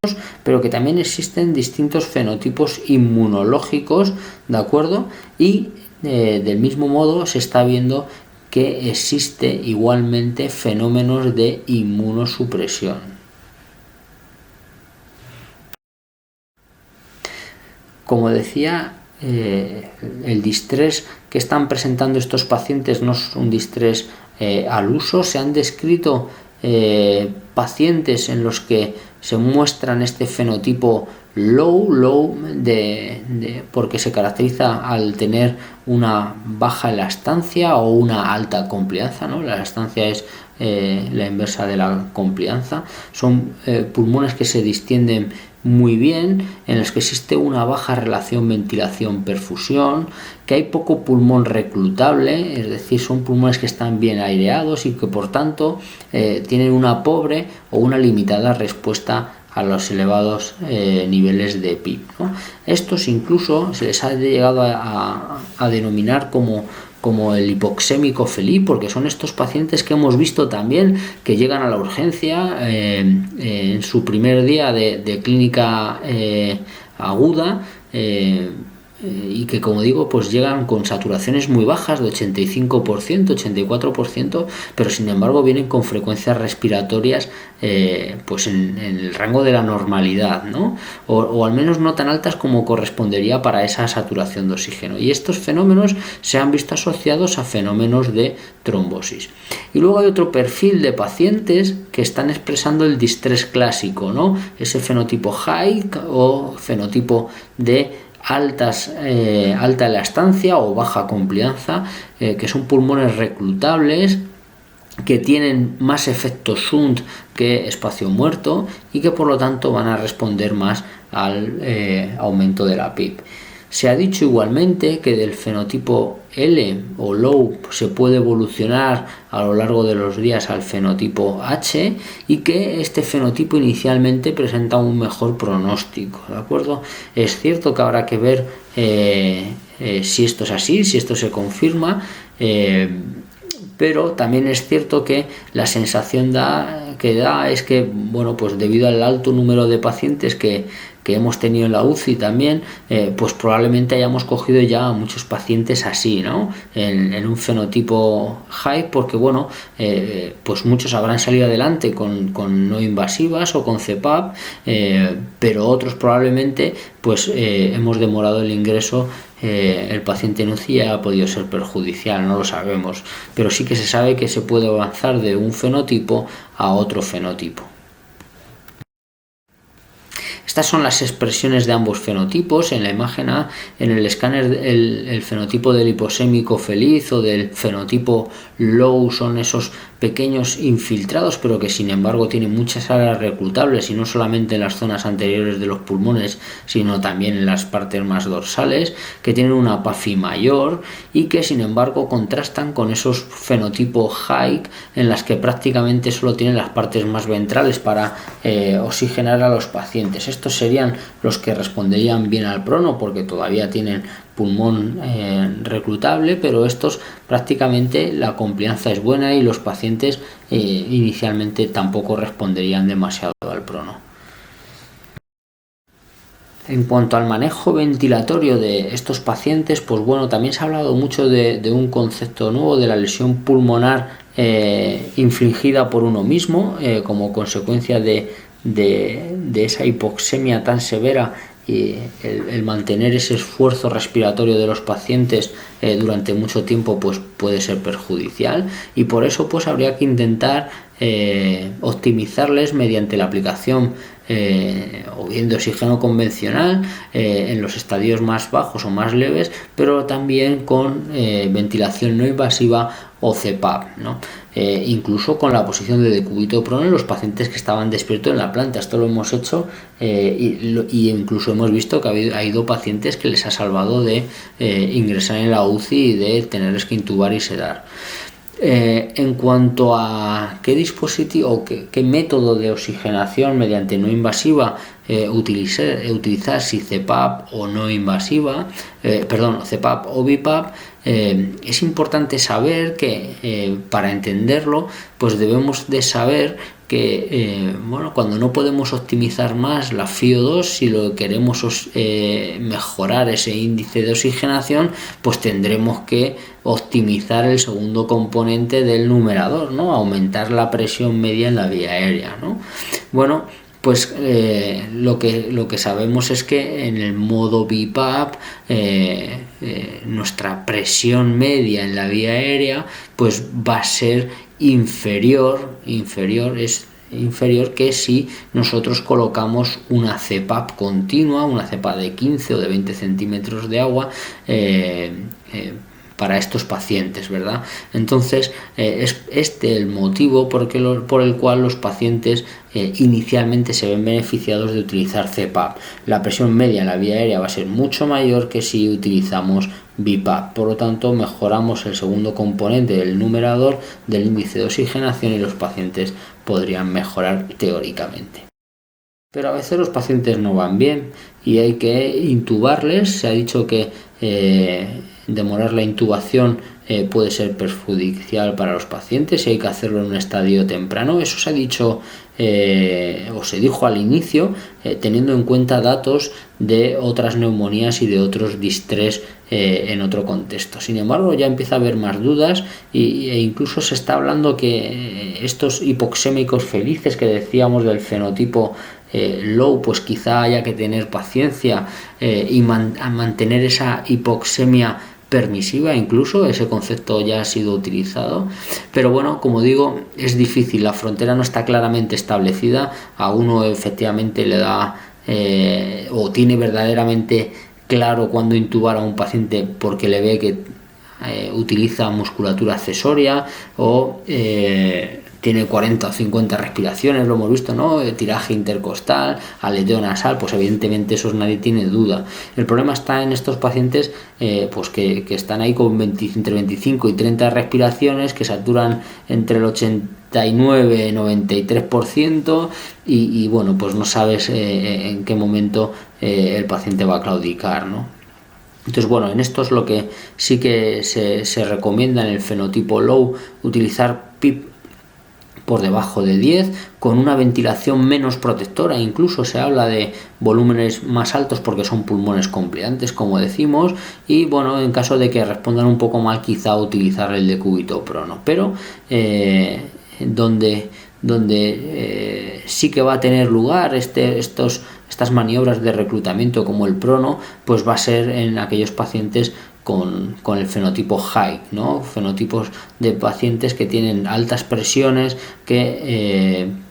pero que también existen distintos fenotipos inmunológicos, ¿de acuerdo? Y del mismo modo se está viendo que existe igualmente fenómenos de inmunosupresión. Como decía, el distrés que están presentando estos pacientes no es un distrés al uso. Se han descrito pacientes en los que se muestran este fenotipo low, porque se caracteriza al tener una baja elastancia o una alta complianza, ¿no? La elastancia es la inversa de la complianza. Son pulmones que se distienden muy bien, en los que existe una baja relación ventilación-perfusión, que hay poco pulmón reclutable, es decir, son pulmones que están bien aireados y que por tanto tienen una pobre o una limitada respuesta a los elevados niveles de PIB, ¿no? Estos incluso se les ha llegado a denominar como el hipoxémico feliz, porque son estos pacientes que hemos visto también que llegan a la urgencia en su primer día de clínica aguda, y que, como digo, pues llegan con saturaciones muy bajas de 85%, 84%, pero sin embargo vienen con frecuencias respiratorias pues en el rango de la normalidad, ¿no? O al menos no tan altas como correspondería para esa saturación de oxígeno. Y estos fenómenos se han visto asociados a fenómenos de trombosis. Y luego hay otro perfil de pacientes que están expresando el distrés clásico, ¿no? Ese fenotipo high o fenotipo de alta elastancia o baja complianza, que son pulmones reclutables, que tienen más efecto shunt que espacio muerto y que por lo tanto van a responder más al aumento de la PIB. Se ha dicho igualmente que del fenotipo L o low se puede evolucionar a lo largo de los días al fenotipo H, y que este fenotipo inicialmente presenta un mejor pronóstico, ¿de acuerdo? Es cierto que habrá que ver si esto es así, si esto se confirma, pero también es cierto que la sensación que da es que, bueno, pues debido al alto número de pacientes que hemos tenido en la UCI también, pues probablemente hayamos cogido ya a muchos pacientes así, ¿no? En un fenotipo high, porque bueno, pues muchos habrán salido adelante con no invasivas o con CPAP, pero otros probablemente pues hemos demorado el ingreso. El paciente en UCI ha podido ser perjudicial, no lo sabemos, pero sí que se sabe que se puede avanzar de un fenotipo a otro fenotipo. Estas son las expresiones de ambos fenotipos. En la imagen A, en el escáner, el fenotipo del hiposémico feliz o del fenotipo low son esos pequeños infiltrados, pero que sin embargo tienen muchas áreas reclutables, y no solamente en las zonas anteriores de los pulmones, sino también en las partes más dorsales, que tienen una PAFI mayor y que sin embargo contrastan con esos fenotipos high, en las que prácticamente solo tienen las partes más ventrales para oxigenar a los pacientes. Estos serían los que responderían bien al prono, porque todavía tienen pulmón reclutable, pero estos prácticamente la complianza es buena y los pacientes inicialmente tampoco responderían demasiado al prono. En cuanto al manejo ventilatorio de estos pacientes, pues bueno, también se ha hablado mucho de un concepto nuevo, de la lesión pulmonar infligida por uno mismo como consecuencia de esa hipoxemia tan severa, y el mantener ese esfuerzo respiratorio de los pacientes durante mucho tiempo pues puede ser perjudicial, y por eso pues habría que intentar optimizarles mediante la aplicación o bien de oxígeno convencional en los estadios más bajos o más leves, pero también con ventilación no invasiva o CPAP, ¿no? Incluso con la posición de decúbito prono en los pacientes que estaban despiertos en la planta. Esto lo hemos hecho y incluso hemos visto que ha habido pacientes que les ha salvado de ingresar en la UCI y de tenerles que intubar y sedar. En cuanto a qué dispositivo o qué método de oxigenación mediante no invasiva utilizar, si CPAP o no invasiva, CPAP o BiPAP, es importante saber que para entenderlo pues debemos de saber que cuando no podemos optimizar más la FiO2, si lo queremos mejorar ese índice de oxigenación, pues tendremos que optimizar el segundo componente del numerador, ¿no? Aumentar la presión media en la vía aérea, ¿no? Bueno, pues lo que sabemos es que en el modo BiPAP nuestra presión media en la vía aérea pues va a ser inferior que si nosotros colocamos una CPAP continua, una CPAP de 15 o de 20 centímetros de agua para estos pacientes, ¿verdad? Entonces es este el motivo por el cual los pacientes inicialmente se ven beneficiados de utilizar CPAP. La presión media en la vía aérea va a ser mucho mayor que si utilizamos BiPAP, por lo tanto mejoramos el segundo componente del numerador del índice de oxigenación y los pacientes podrían mejorar teóricamente. Pero a veces los pacientes no van bien y hay que intubarles. Se ha dicho que demorar la intubación puede ser perjudicial para los pacientes y hay que hacerlo en un estadio temprano. Eso se ha dicho o se dijo al inicio, teniendo en cuenta datos de otras neumonías y de otros distrés en otro contexto. Sin embargo, ya empieza a haber más dudas e incluso se está hablando que estos hipoxémicos felices que decíamos del fenotipo low, pues quizá haya que tener paciencia y mantener esa hipoxemia permisiva. Incluso ese concepto ya ha sido utilizado, pero bueno, como digo, es difícil, la frontera no está claramente establecida. A uno efectivamente le da o tiene verdaderamente claro cuándo intubar a un paciente porque le ve que utiliza musculatura accesoria o tiene 40 o 50 respiraciones, lo hemos visto, ¿no? Tiraje intercostal, aleteo nasal, pues evidentemente eso nadie tiene duda. El problema está en estos pacientes pues que están ahí con entre 25 y 30 respiraciones, que saturan entre el 89-93% y bueno, pues no sabes en qué momento el paciente va a claudicar, ¿no? Entonces, bueno, en esto es lo que sí que se recomienda en el fenotipo low, utilizar PIP por debajo de 10, con una ventilación menos protectora. Incluso se habla de volúmenes más altos porque son pulmones compliantes, como decimos, y bueno, en caso de que respondan un poco mal, quizá utilizar el decúbito prono. Pero donde sí que va a tener lugar estas maniobras de reclutamiento como el prono, pues va a ser en aquellos pacientes con el fenotipo high, ¿no? Fenotipos de pacientes que tienen altas presiones,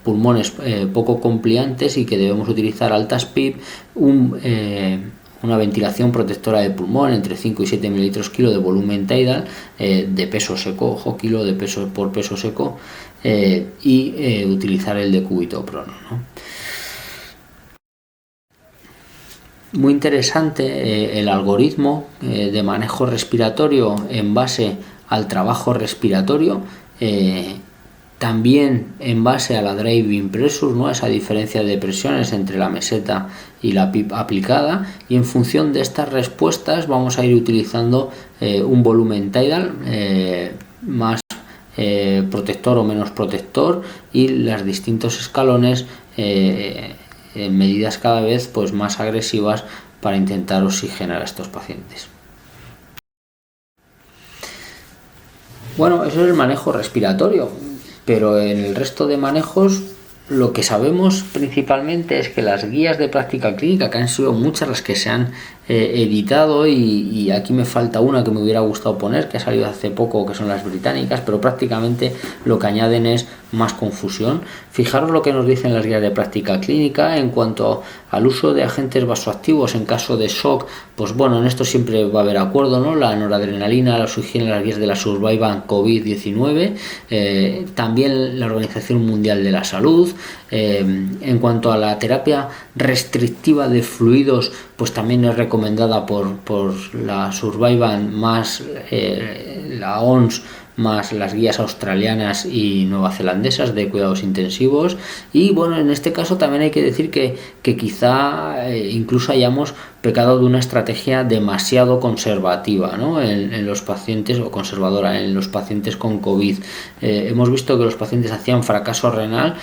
pulmones poco compliantes y que debemos utilizar altas PIP, una ventilación protectora de pulmón entre 5 y 7 mililitros kilo de volumen tidal, de peso seco, ojo, kilo de peso por peso seco, y utilizar el decúbito prono, ¿no? Muy interesante el algoritmo de manejo respiratorio en base al trabajo respiratorio, también en base a la driving pressure, ¿no? Esa diferencia de presiones entre la meseta y la PIP aplicada, y en función de estas respuestas vamos a ir utilizando un volumen tidal más protector o menos protector, y los distintos escalones en medidas cada vez pues más agresivas para intentar oxigenar a estos pacientes. Bueno, eso es el manejo respiratorio, pero en el resto de manejos lo que sabemos principalmente es que las guías de práctica clínica, que han sido muchas las que se han editado, y aquí me falta una que me hubiera gustado poner, que ha salido hace poco, que son las británicas, pero prácticamente lo que añaden es más confusión. Fijaros lo que nos dicen las guías de práctica clínica en cuanto al uso de agentes vasoactivos en caso de shock. Pues bueno, en esto siempre va a haber acuerdo, ¿no? La noradrenalina la sugieren las guías de la Survival COVID-19, también la Organización Mundial de la Salud. En cuanto a la terapia restrictiva de fluidos, pues también es recomendada por la Survival más la OMS más las guías australianas y neozelandesas de cuidados intensivos. Y bueno, en este caso también hay que decir que quizá incluso hayamos pecado de una estrategia demasiado conservativa, ¿no? en los pacientes, o conservadora en los pacientes con COVID. Hemos visto que los pacientes hacían fracaso renal,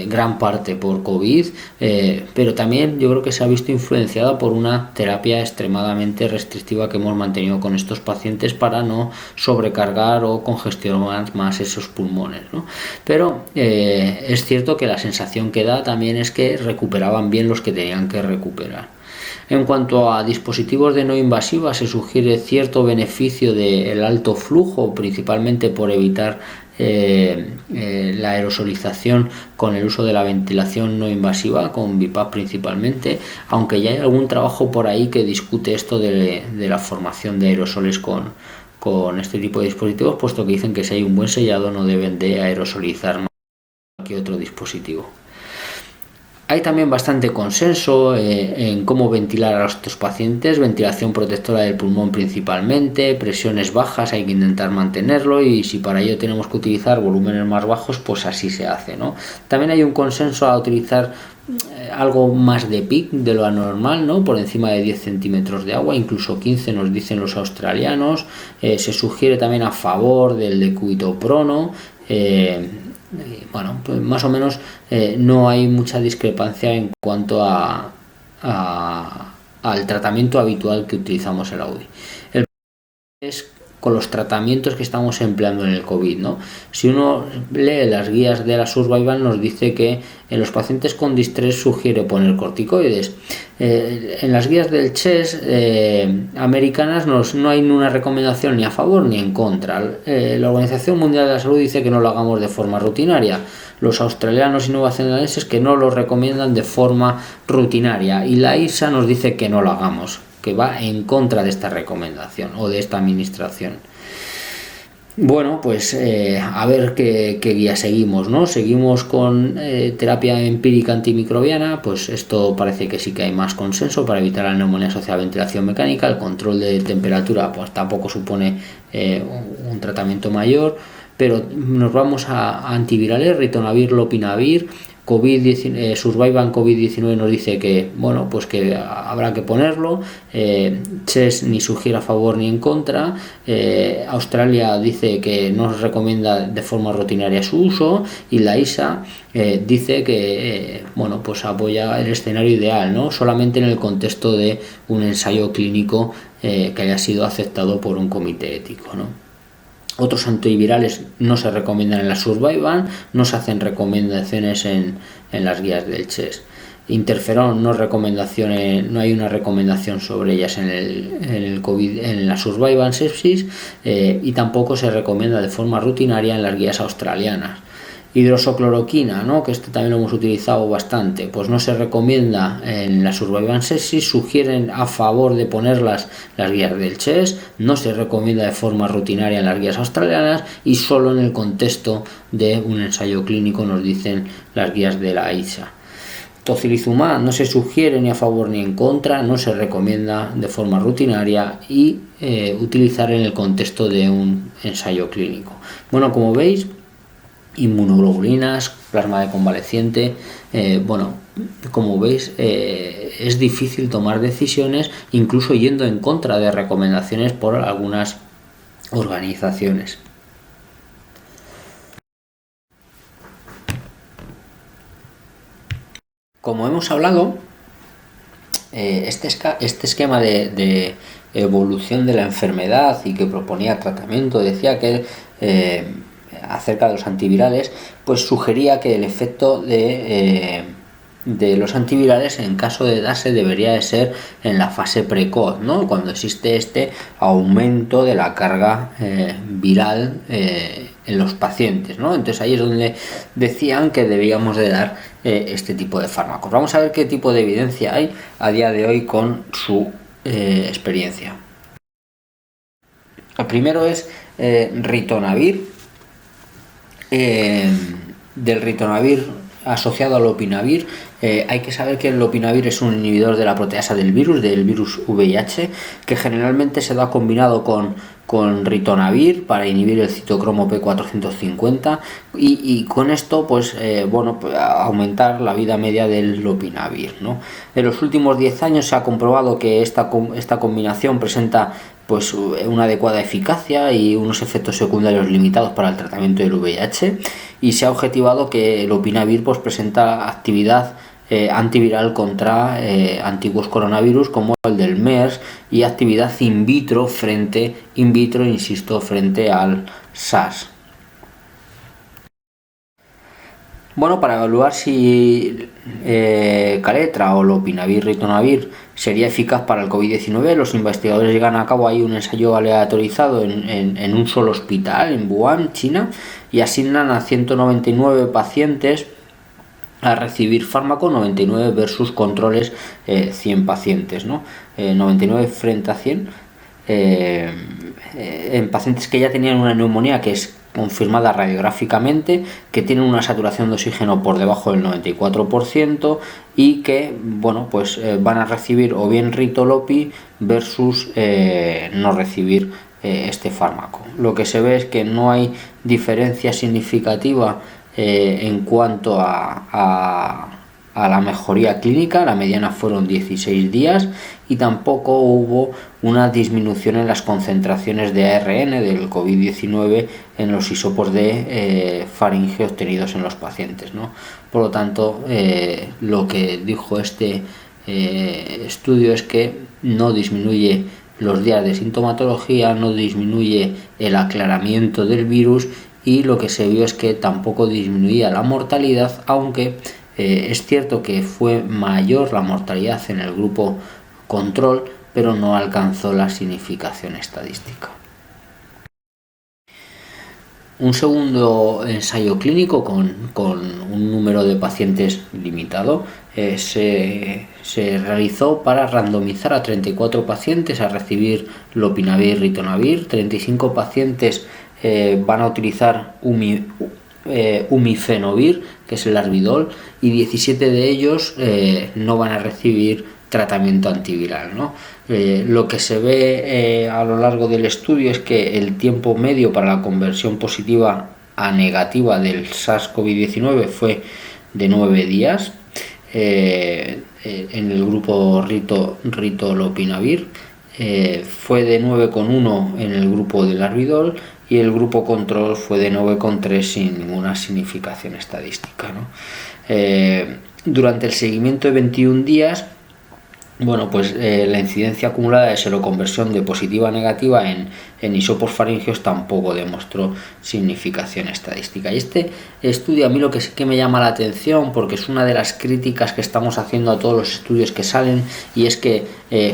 gran parte por COVID, pero también yo creo que se ha visto influenciada por una terapia extremadamente restrictiva que hemos mantenido con estos pacientes para no sobrecargar o congestionar más esos pulmones, ¿no? Pero es cierto que la sensación que da también es que recuperaban bien los que tenían que recuperar. En cuanto a dispositivos de no invasiva, se sugiere cierto beneficio del alto flujo, principalmente por evitar la aerosolización con el uso de la ventilación no invasiva, con BiPAP principalmente, aunque ya hay algún trabajo por ahí que discute esto de la formación de aerosoles con este tipo de dispositivos, puesto que dicen que si hay un buen sellado no deben de aerosolizar más que otro dispositivo. Hay también bastante consenso en cómo ventilar a estos pacientes, ventilación protectora del pulmón principalmente, presiones bajas hay que intentar mantenerlo, y si para ello tenemos que utilizar volúmenes más bajos, pues así se hace, ¿no? También hay un consenso a utilizar algo más de PIC de lo anormal, ¿no? Por encima de 10 centímetros de agua, incluso 15 nos dicen los australianos. Se sugiere también a favor del decúbito prono. Bueno, pues más o menos no hay mucha discrepancia en cuanto al tratamiento habitual que utilizamos en la UDI. El problema es con los tratamientos que estamos empleando en el COVID, ¿no? Si uno lee las guías de la Survival, nos dice que en los pacientes con distrés sugiere poner corticoides. En las guías del CHES americanas no hay una recomendación ni a favor ni en contra. La Organización Mundial de la Salud dice que no lo hagamos de forma rutinaria. Los australianos y neozelandeses que no lo recomiendan de forma rutinaria. Y la ISA nos dice que no lo hagamos, que va en contra de esta recomendación o de esta administración. Bueno, pues a ver qué guía seguimos, ¿no? Seguimos con terapia empírica antimicrobiana, pues esto parece que sí que hay más consenso para evitar la neumonía asociada a ventilación mecánica. El control de temperatura pues tampoco supone un tratamiento mayor, pero nos vamos a antivirales, ritonavir, lopinavir. Survival COVID-19 nos dice que bueno, pues que habrá que ponerlo. CHES ni sugiere a favor ni en contra. Australia dice que no recomienda de forma rutinaria su uso, y la ISA dice que bueno, pues apoya el escenario ideal, ¿no? Solamente en el contexto de un ensayo clínico que haya sido aceptado por un comité ético, ¿no? Otros antivirales no se recomiendan en la Survival, no se hacen recomendaciones en las guías del CHES. Interferón no hay una recomendación sobre ellas en el COVID, en la Survival sepsis, y tampoco se recomienda de forma rutinaria en las guías australianas. Hidroxocloroquina, ¿no? Que este también lo hemos utilizado bastante, pues no se recomienda en la Survival sepsis, sugieren a favor de ponerlas las guías del CHES, no se recomienda de forma rutinaria en las guías australianas, y solo en el contexto de un ensayo clínico nos dicen las guías de la ISA. Tocilizumab no se sugiere ni a favor ni en contra, no se recomienda de forma rutinaria y utilizar en el contexto de un ensayo clínico. Bueno, como veis, inmunoglobulinas, plasma de convaleciente, bueno, como veis, es difícil tomar decisiones, incluso yendo en contra de recomendaciones por algunas organizaciones. Como hemos hablado, este esquema de evolución de la enfermedad y que proponía tratamiento, decía que acerca de los antivirales, pues sugería que el efecto de los antivirales en caso de darse debería de ser en la fase precoz, ¿no? Cuando existe este aumento de la carga viral en los pacientes, ¿no? Entonces ahí es donde decían que debíamos de dar este tipo de fármacos. Vamos a ver qué tipo de evidencia hay a día de hoy con su experiencia. El primero es ritonavir. Del ritonavir asociado al lopinavir, hay que saber que el lopinavir es un inhibidor de la proteasa del virus VIH, que generalmente se da combinado con ritonavir para inhibir el citocromo P450 y con esto pues aumentar la vida media del lopinavir, ¿no? En los últimos 10 años se ha comprobado que esta combinación presenta pues una adecuada eficacia y unos efectos secundarios limitados para el tratamiento del VIH, y se ha objetivado que el lopinavir pues presenta actividad antiviral contra antiguos coronavirus como el del MERS y actividad in vitro frente al SARS. Bueno, para evaluar si Kaletra o lopinavir-ritonavir sería eficaz para el COVID-19, los investigadores llegan a cabo ahí un ensayo aleatorizado en un solo hospital en Wuhan, China, y asignan a 199 pacientes a recibir fármaco, 99 versus controles 100 pacientes, ¿no? 99 frente a 100 en pacientes que ya tenían una neumonía que es confirmada radiográficamente, que tienen una saturación de oxígeno por debajo del 94% y que van a recibir o bien ritolopi versus no recibir este fármaco. Lo que se ve es que no hay diferencia significativa en cuanto a la mejoría clínica. La mediana fueron 16 días y tampoco hubo una disminución en las concentraciones de ARN del COVID-19 en los hisopos de faringe obtenidos en los pacientes, ¿no? Por lo tanto, lo que dijo este estudio es que no disminuye los días de sintomatología, no disminuye el aclaramiento del virus, y lo que se vio es que tampoco disminuía la mortalidad, aunque es cierto que fue mayor la mortalidad en el grupo control, pero no alcanzó la significación estadística. Un segundo ensayo clínico con un número de pacientes limitado se realizó para randomizar a 34 pacientes a recibir lopinavir-ritonavir. 35 pacientes van a utilizar umifenovir, que es el Arbidol, y 17 de ellos no van a recibir tratamiento antiviral, ¿no? Lo que se ve a lo largo del estudio es que el tiempo medio para la conversión positiva a negativa del SARS-CoV-19 fue de 9 días en el grupo ritolopinavir, fue de 9,1 en el grupo del Arbidol, y el grupo control fue de 9,3 sin ninguna significación estadística, ¿no? Durante el seguimiento de 21 días, la incidencia acumulada de seroconversión de positiva a negativa en hisopos faringeos tampoco demostró significación estadística. Y este estudio, a mí lo que sí que me llama la atención, porque es una de las críticas que estamos haciendo a todos los estudios que salen, y es que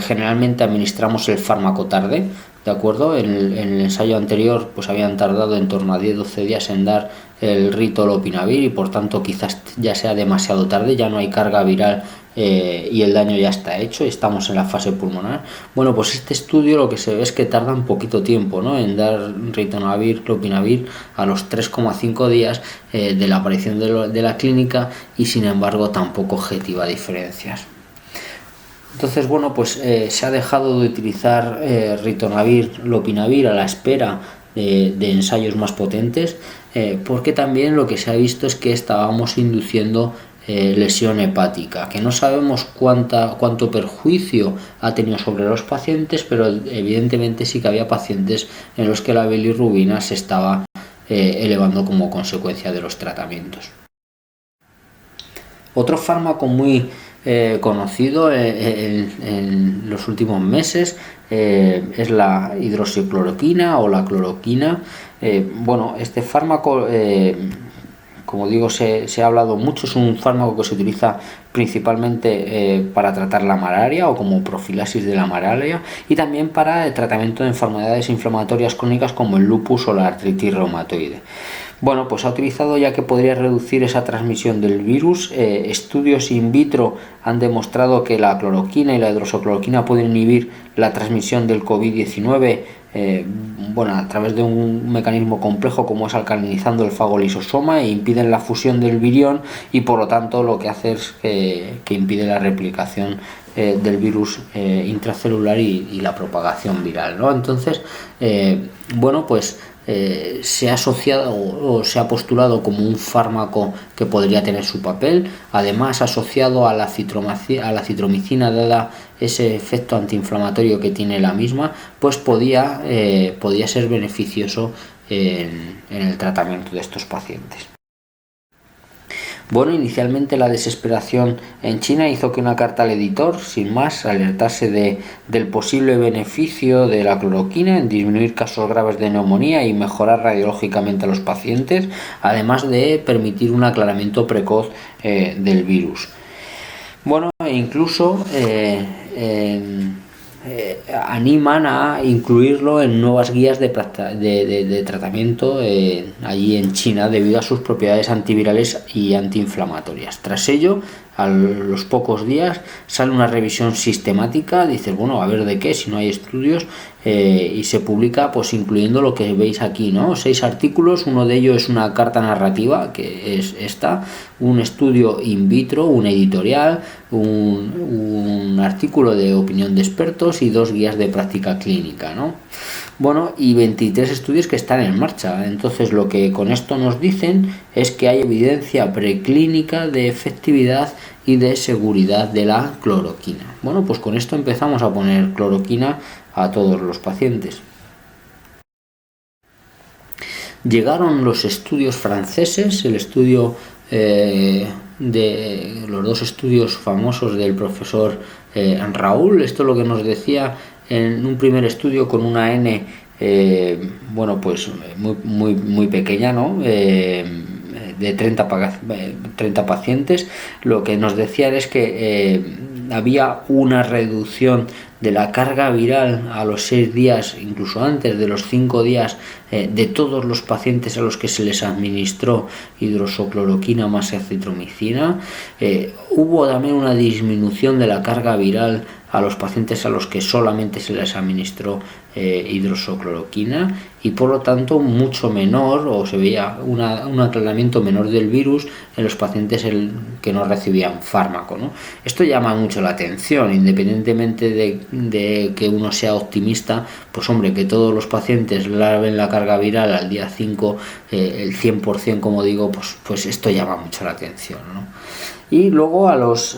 generalmente administramos el fármaco tarde, ¿de acuerdo? En el ensayo anterior pues habían tardado en torno a 10-12 días en dar el ritolopinavir, y por tanto quizás ya sea demasiado tarde, ya no hay carga viral y el daño ya está hecho, estamos en la fase pulmonar. Bueno, pues este estudio lo que se ve es que tarda un poquito tiempo, ¿no?, en dar ritonavir, lopinavir a los 3,5 días de la aparición de la clínica, y sin embargo tampoco objetiva diferencias. Entonces, se ha dejado de utilizar ritonavir, lopinavir a la espera de ensayos más potentes, porque también lo que se ha visto es que estábamos induciendo lesión hepática, que no sabemos cuánto perjuicio ha tenido sobre los pacientes, pero evidentemente sí que había pacientes en los que la bilirrubina se estaba elevando como consecuencia de los tratamientos. Otro fármaco muy conocido en los últimos meses es la hidroxicloroquina o la cloroquina. Bueno, este fármaco, como digo, se ha hablado mucho, es un fármaco que se utiliza principalmente para tratar la malaria o como profilaxis de la malaria, y también para el tratamiento de enfermedades inflamatorias crónicas como el lupus o la artritis reumatoide. Bueno, pues ha utilizado ya que podría reducir esa transmisión del virus. Estudios in vitro han demostrado que la cloroquina y la hidroxicloroquina pueden inhibir la transmisión del COVID-19 bueno, a través de un mecanismo complejo como es alcalinizando el fagolisosoma, e impiden la fusión del virión, y por lo tanto lo que hace es que impide la replicación del virus intracelular y la propagación viral, ¿no? Entonces, bueno, pues se ha asociado o se ha postulado como un fármaco que podría tener su papel, además asociado a la citromicina, dada ese efecto antiinflamatorio que tiene la misma, pues podía ser beneficioso en el tratamiento de estos pacientes. Bueno, inicialmente la desesperación en China hizo que una carta al editor, sin más, alertase del posible beneficio de la cloroquina en disminuir casos graves de neumonía y mejorar radiológicamente a los pacientes, además de permitir un aclaramiento precoz del virus. Bueno, incluso animan a incluirlo en nuevas guías de tratamiento allí en China, debido a sus propiedades antivirales y antiinflamatorias. Tras ello, a los pocos días sale una revisión sistemática, dices, bueno, a ver de qué, si no hay estudios, y se publica, pues incluyendo lo que veis aquí, ¿no? 6 artículos, uno de ellos es una carta narrativa, que es esta, un estudio in vitro, un editorial, un artículo de opinión de expertos y 2 guías de práctica clínica, ¿no? Bueno, y 23 estudios que están en marcha. Entonces, lo que con esto nos dicen es que hay evidencia preclínica de efectividad y de seguridad de la cloroquina. Bueno, pues con esto empezamos a poner cloroquina a todos los pacientes. Llegaron los estudios franceses, el estudio de los 2 estudios famosos del profesor Raoult. Esto es lo que nos decía en un primer estudio con una N bueno, pues muy pequeña, ¿no? De 30 pacientes. Lo que nos decían es que había una reducción de la carga viral a los 6 días, incluso antes de los 5 días, de todos los pacientes a los que se les administró hidroxicloroquina más acitromicina. Hubo también una disminución de la carga viral a los pacientes a los que solamente se les administró hidroxicloroquina, y por lo tanto mucho menor, o se veía un aclaramiento menor del virus en los pacientes que no recibían fármaco, ¿no? Esto llama mucho la atención, independientemente de que uno sea optimista, pues hombre, que todos los pacientes laven la carga viral al día 5 el 100%, como digo, pues esto llama mucho la atención, ¿no? Y luego a los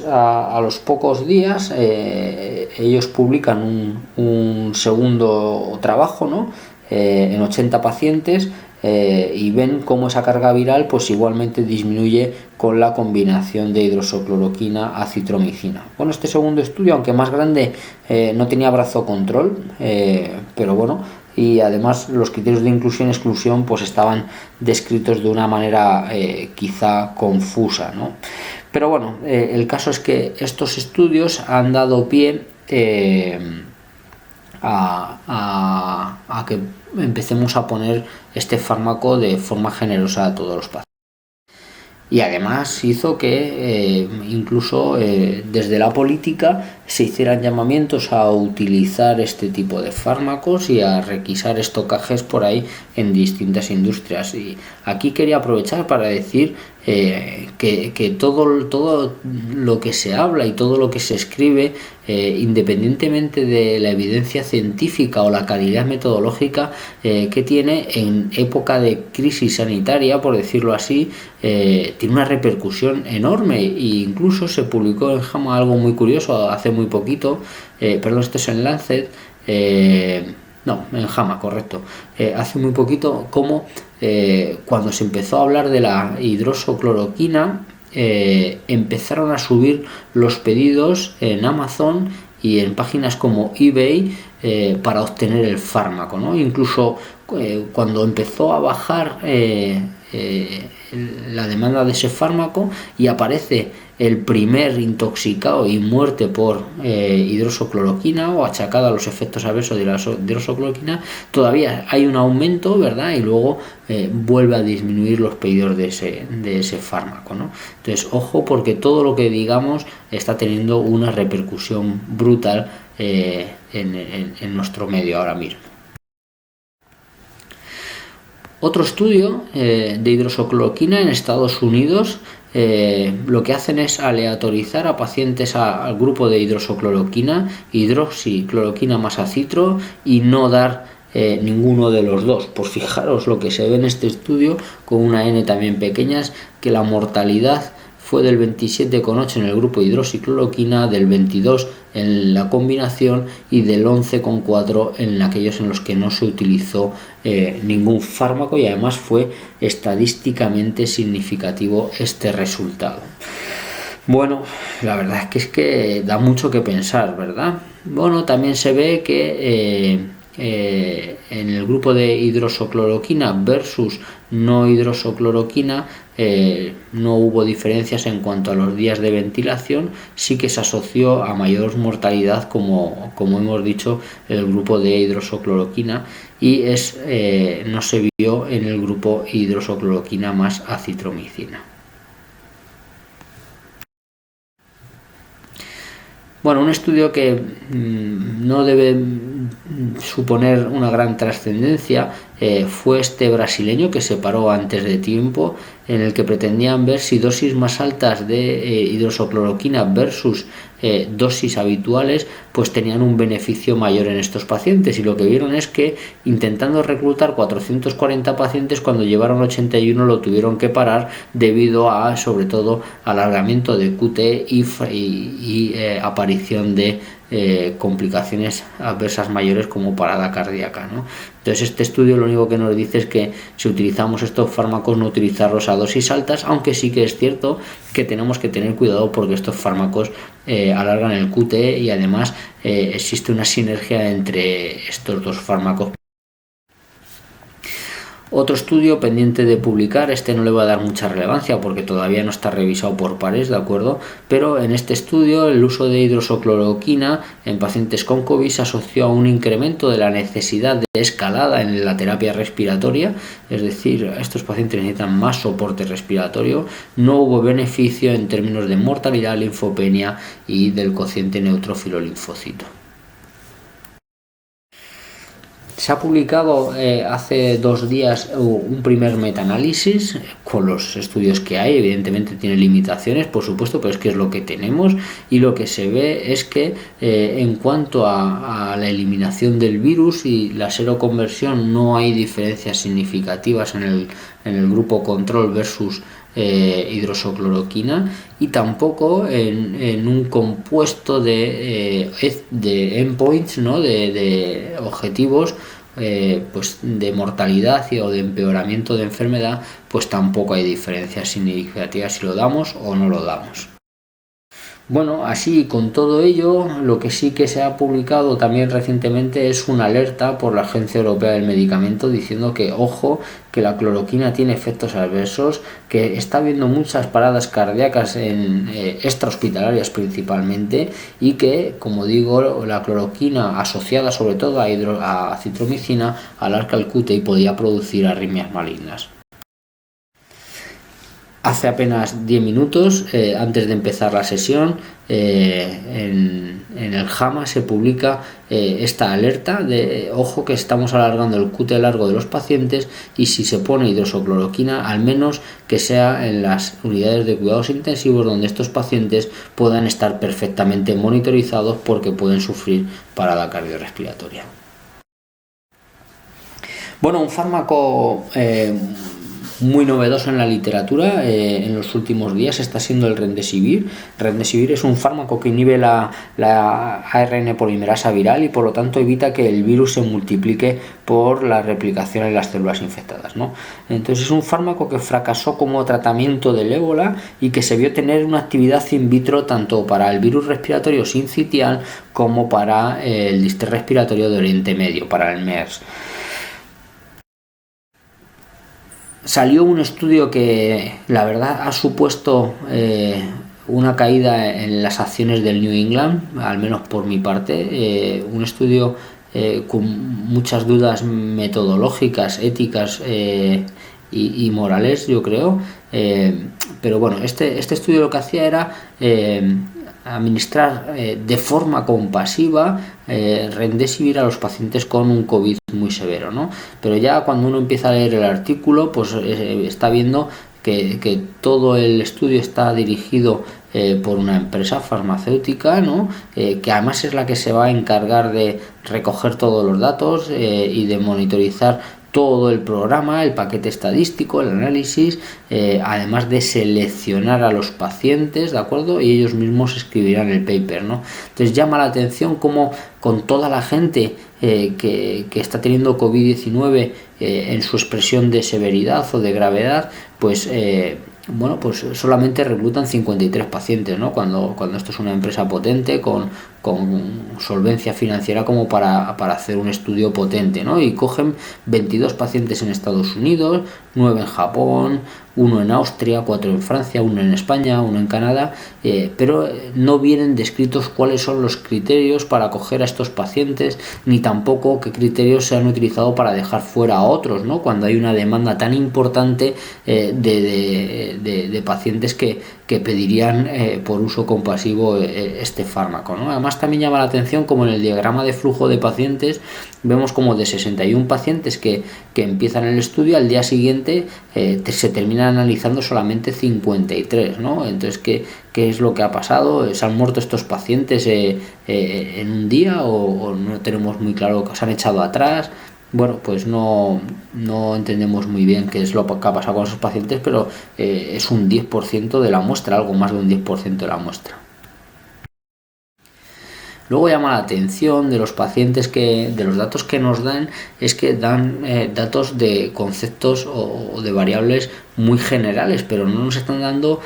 pocos días ellos publican un segundo trabajo, ¿no? En 80 pacientes, y ven cómo esa carga viral pues igualmente disminuye con la combinación de hidroxicloroquina acitromicina. Bueno, este segundo estudio, aunque más grande, no tenía brazo control, pero bueno, y además los criterios de inclusión y exclusión pues estaban descritos de una manera quizá confusa, ¿no? Pero bueno, el caso es que estos estudios han dado pie a que empecemos a poner este fármaco de forma generosa a todos los pacientes. Y además hizo que incluso desde la política se hicieran llamamientos a utilizar este tipo de fármacos y a requisar estocajes por ahí en distintas industrias. Y aquí quería aprovechar para decir que todo lo que se habla y todo lo que se escribe, independientemente de la evidencia científica o la calidad metodológica que tiene en época de crisis sanitaria, por decirlo así, tiene una repercusión enorme. E incluso se publicó en JAMA algo muy curioso hace muy poquito, perdón, esto es en Lancet, no, en JAMA, correcto, hace muy poquito, como cuando se empezó a hablar de la hidroxicloroquina, empezaron a subir los pedidos en Amazon y en páginas como eBay para obtener el fármaco, ¿no? Incluso cuando empezó a bajar la demanda de ese fármaco y aparece el primer intoxicado y muerte por hidroxicloroquina o achacada a los efectos adversos de la hidroxicloroquina, todavía hay un aumento, ¿verdad? Y luego vuelve a disminuir los pedidos de ese fármaco, ¿no? Entonces, ojo, porque todo lo que digamos está teniendo una repercusión brutal en nuestro medio ahora mismo. Otro estudio de hidroxicloroquina en Estados Unidos, lo que hacen es aleatorizar a pacientes al grupo de hidroxicloroquina, hidroxicloroquina más acitro, y no dar ninguno de los dos. Pues fijaros lo que se ve en este estudio con una N también pequeña, es que la mortalidad fue del 27,8 en el grupo de hidroxicloroquina, del 22 en la combinación y del 11,4 en aquellos en los que no se utilizó ningún fármaco, y además fue estadísticamente significativo este resultado. Bueno, la verdad es que da mucho que pensar, ¿verdad? Bueno, también se ve que en el grupo de hidroxicloroquina versus no hidroxicloroquina no hubo diferencias en cuanto a los días de ventilación. Sí que se asoció a mayor mortalidad, como hemos dicho, el grupo de hidroxicloroquina, y no se vio en el grupo hidroxicloroquina más acitromicina. Bueno, un estudio que no debe suponer una gran trascendencia fue este brasileño que se paró antes de tiempo, en el que pretendían ver si dosis más altas de hidroxicloroquina versus dosis habituales pues tenían un beneficio mayor en estos pacientes, y lo que vieron es que intentando reclutar 440 pacientes, cuando llevaron 81 lo tuvieron que parar debido a, sobre todo, alargamiento de QT y aparición de complicaciones adversas mayores como parada cardíaca, ¿no? Entonces este estudio lo único que nos dice es que si utilizamos estos fármacos no utilizarlos a dosis altas, aunque sí que es cierto que tenemos que tener cuidado porque estos fármacos alargan el QT y además existe una sinergia entre estos dos fármacos. Otro estudio pendiente de publicar, este no le va a dar mucha relevancia porque todavía no está revisado por pares, ¿de acuerdo? Pero en este estudio el uso de hidroxicloroquina en pacientes con COVID se asoció a un incremento de la necesidad de escalada en la terapia respiratoria, es decir, estos pacientes necesitan más soporte respiratorio. No hubo beneficio en términos de mortalidad, linfopenia y del cociente neutrófilo linfocito. Se ha publicado hace 2 días un primer metaanálisis con los estudios que hay. Evidentemente tiene limitaciones, por supuesto, pero es que es lo que tenemos, y lo que se ve es que en cuanto a la eliminación del virus y la seroconversión no hay diferencias significativas en el grupo control versus hidroxicloroquina, y tampoco en un compuesto de endpoints, ¿no? de objetivos pues de mortalidad o de empeoramiento de enfermedad, pues tampoco hay diferencias significativas si lo damos o no lo damos. Bueno, así con todo ello, lo que sí que se ha publicado también recientemente es una alerta por la Agencia Europea del Medicamento diciendo que, ojo, que la cloroquina tiene efectos adversos, que está habiendo muchas paradas cardíacas extrahospitalarias principalmente, y que, como digo, la cloroquina asociada sobre todo a acitromicina alarga el QT y podría producir arritmias malignas. Hace apenas 10 minutos, antes de empezar la sesión, en el JAMA se publica esta alerta de ojo que estamos alargando el QT largo de los pacientes, y si se pone hidroxicloroquina, al menos que sea en las unidades de cuidados intensivos donde estos pacientes puedan estar perfectamente monitorizados porque pueden sufrir parada cardiorrespiratoria. Bueno, un fármaco muy novedoso en la literatura en los últimos días está siendo el Remdesivir. Remdesivir es un fármaco que inhibe la ARN polimerasa viral y por lo tanto evita que el virus se multiplique por la replicación en las células infectadas, ¿no? Entonces es un fármaco que fracasó como tratamiento del ébola y que se vio tener una actividad in vitro tanto para el virus respiratorio sincitial como para el distrés respiratorio de Oriente Medio, para el MERS. Salió un estudio que la verdad ha supuesto una caída en las acciones del New England, al menos por mi parte, un estudio con muchas dudas metodológicas, éticas y morales, yo creo, pero bueno, este estudio lo que hacía era administrar de forma compasiva Remdesivir a los pacientes con un COVID muy severo, ¿no? Pero ya cuando uno empieza a leer el artículo, pues está viendo que todo el estudio está dirigido por una empresa farmacéutica, ¿no? Que además es la que se va a encargar de recoger todos los datos y de monitorizar todo el programa, el paquete estadístico, el análisis, además de seleccionar a los pacientes, ¿de acuerdo? Y ellos mismos escribirán el paper, ¿no? Entonces llama la atención cómo con toda la gente que está teniendo COVID-19 en su expresión de severidad o de gravedad, pues bueno, pues solamente reclutan 53 pacientes, ¿no? Cuando esto es una empresa potente con solvencia financiera como para hacer un estudio potente, ¿no? Y cogen 22 pacientes en Estados Unidos, 9 en Japón, 1 en Austria, 4 en Francia, 1 en España, 1 en Canadá, pero no vienen descritos cuáles son los criterios para acoger a estos pacientes, ni tampoco qué criterios se han utilizado para dejar fuera a otros, ¿no? Cuando hay una demanda tan importante de pacientes que pedirían por uso compasivo este fármaco, ¿no? Además también llama la atención como en el diagrama de flujo de pacientes vemos como de 61 pacientes que empiezan el estudio, al día siguiente se terminan analizando solamente 53, ¿no? Entonces, ¿qué es lo que ha pasado? ¿Se han muerto estos pacientes en un día o no tenemos muy claro que se han echado atrás? Bueno, pues no entendemos muy bien qué es lo que ha pasado con esos pacientes, pero es un 10% de la muestra, algo más de un 10% de la muestra. Luego llama la atención de los pacientes de los datos que nos dan, es que dan datos de conceptos o de variables muy generales, pero no nos están dando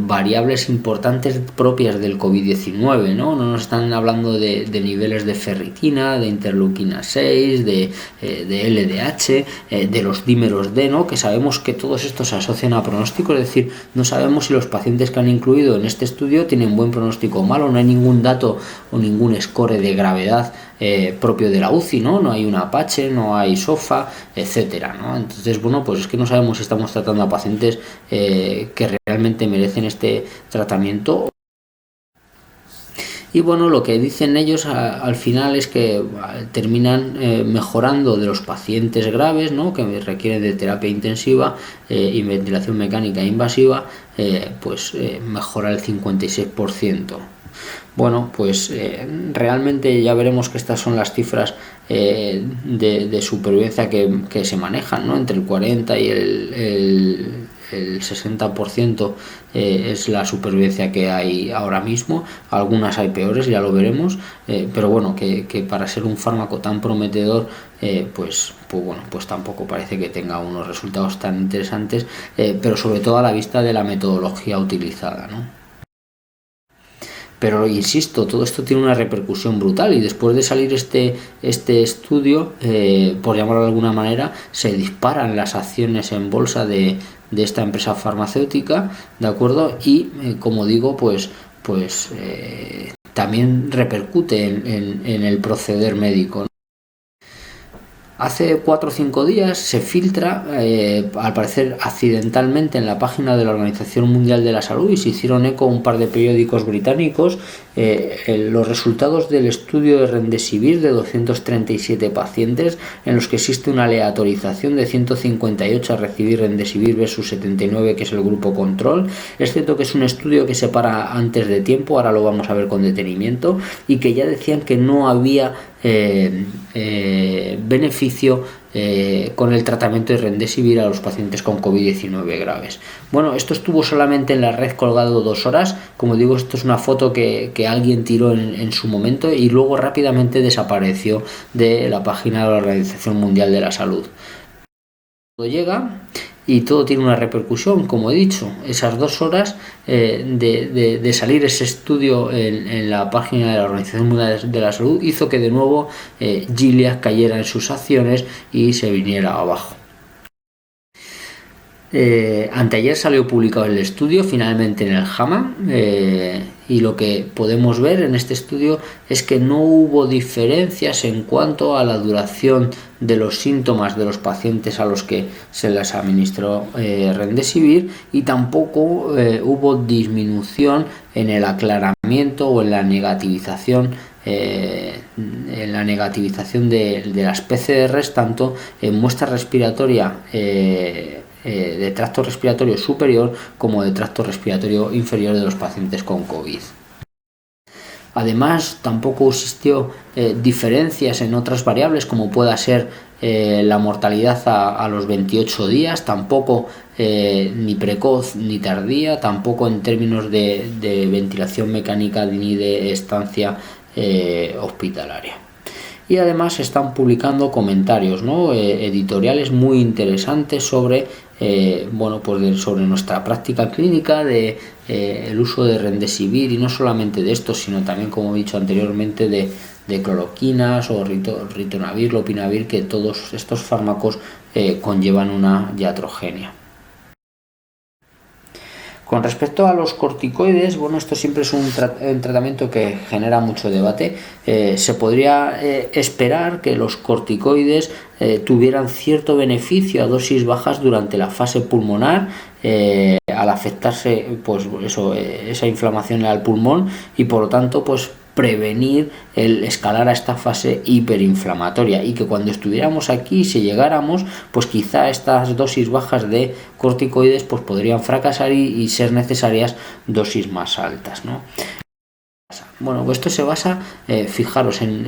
variables importantes propias del COVID-19, ¿no? No nos están hablando de niveles de ferritina, de interleuquina 6, de LDH, de los dímeros D, ¿no? Que sabemos que todos estos se asocian a pronóstico, es decir, no sabemos si los pacientes que han incluido en este estudio tienen buen pronóstico o malo, no hay ningún dato o ningún score de gravedad propio de la UCI, ¿no? No hay un Apache, no hay SOFA, etcétera, ¿no? Entonces, bueno, pues es que no sabemos si estamos tratando a pacientes que realmente merecen este tratamiento. Y bueno, lo que dicen ellos al final es que terminan mejorando de los pacientes graves, ¿no? Que requieren de terapia intensiva y ventilación mecánica invasiva, pues mejora el 56%. Bueno, pues realmente ya veremos que estas son las cifras de supervivencia que se manejan, ¿no? Entre el 40 y el 60% es la supervivencia que hay ahora mismo. Algunas hay peores, ya lo veremos, pero bueno, que para ser un fármaco tan prometedor pues bueno, pues tampoco parece que tenga unos resultados tan interesantes, pero sobre todo a la vista de la metodología utilizada, ¿no? Pero insisto, todo esto tiene una repercusión brutal y después de salir este estudio, por llamarlo de alguna manera, se disparan las acciones en bolsa de esta empresa farmacéutica, ¿de acuerdo? Y como digo, pues también repercute en el proceder médico, ¿no? Hace 4 o 5 días se filtra, al parecer accidentalmente, en la página de la Organización Mundial de la Salud, y se hicieron eco un par de periódicos británicos, los resultados del estudio de Remdesivir de 237 pacientes, en los que existe una aleatorización de 158 a recibir Remdesivir versus 79, que es el grupo control. Es cierto que es un estudio que se para antes de tiempo, ahora lo vamos a ver con detenimiento, y que ya decían que no había beneficio con el tratamiento de Remdesivir a los pacientes con COVID-19 graves. Bueno, esto estuvo solamente en la red colgado 2 horas. Como digo, esto es una foto que alguien tiró en su momento y luego rápidamente desapareció de la página de la Organización Mundial de la Salud. Todo llega y todo tiene una repercusión, como he dicho. Esas 2 horas de salir ese estudio en la página de la Organización Mundial de la Salud hizo que de nuevo Gilead cayera en sus acciones y se viniera abajo. Anteayer salió publicado el estudio finalmente en el JAMA, y lo que podemos ver en este estudio es que no hubo diferencias en cuanto a la duración de los síntomas de los pacientes a los que se les administró Remdesivir, y tampoco hubo disminución en el aclaramiento o en la negativización de las PCRs, tanto en muestra respiratoria de tracto respiratorio superior como de tracto respiratorio inferior de los pacientes con COVID. Además, tampoco existió diferencias en otras variables como pueda ser la mortalidad a los 28 días, tampoco ni precoz ni tardía, tampoco en términos de ventilación mecánica ni de estancia hospitalaria. Y además se están publicando comentarios, editoriales muy interesantes sobre sobre nuestra práctica clínica de el uso de Remdesivir, y no solamente de esto, sino también, como he dicho anteriormente, de cloroquinas o ritonavir, lopinavir, que todos estos fármacos conllevan una iatrogenia. Con respecto a los corticoides, esto siempre es un tratamiento que genera mucho debate. Se podría esperar que los corticoides tuvieran cierto beneficio a dosis bajas durante la fase pulmonar, al afectarse esa inflamación al pulmón, y por lo tanto prevenir el escalar a esta fase hiperinflamatoria, y que cuando estuviéramos aquí, si llegáramos, quizá estas dosis bajas de corticoides podrían fracasar y ser necesarias dosis más altas, esto se basa, fijaros, en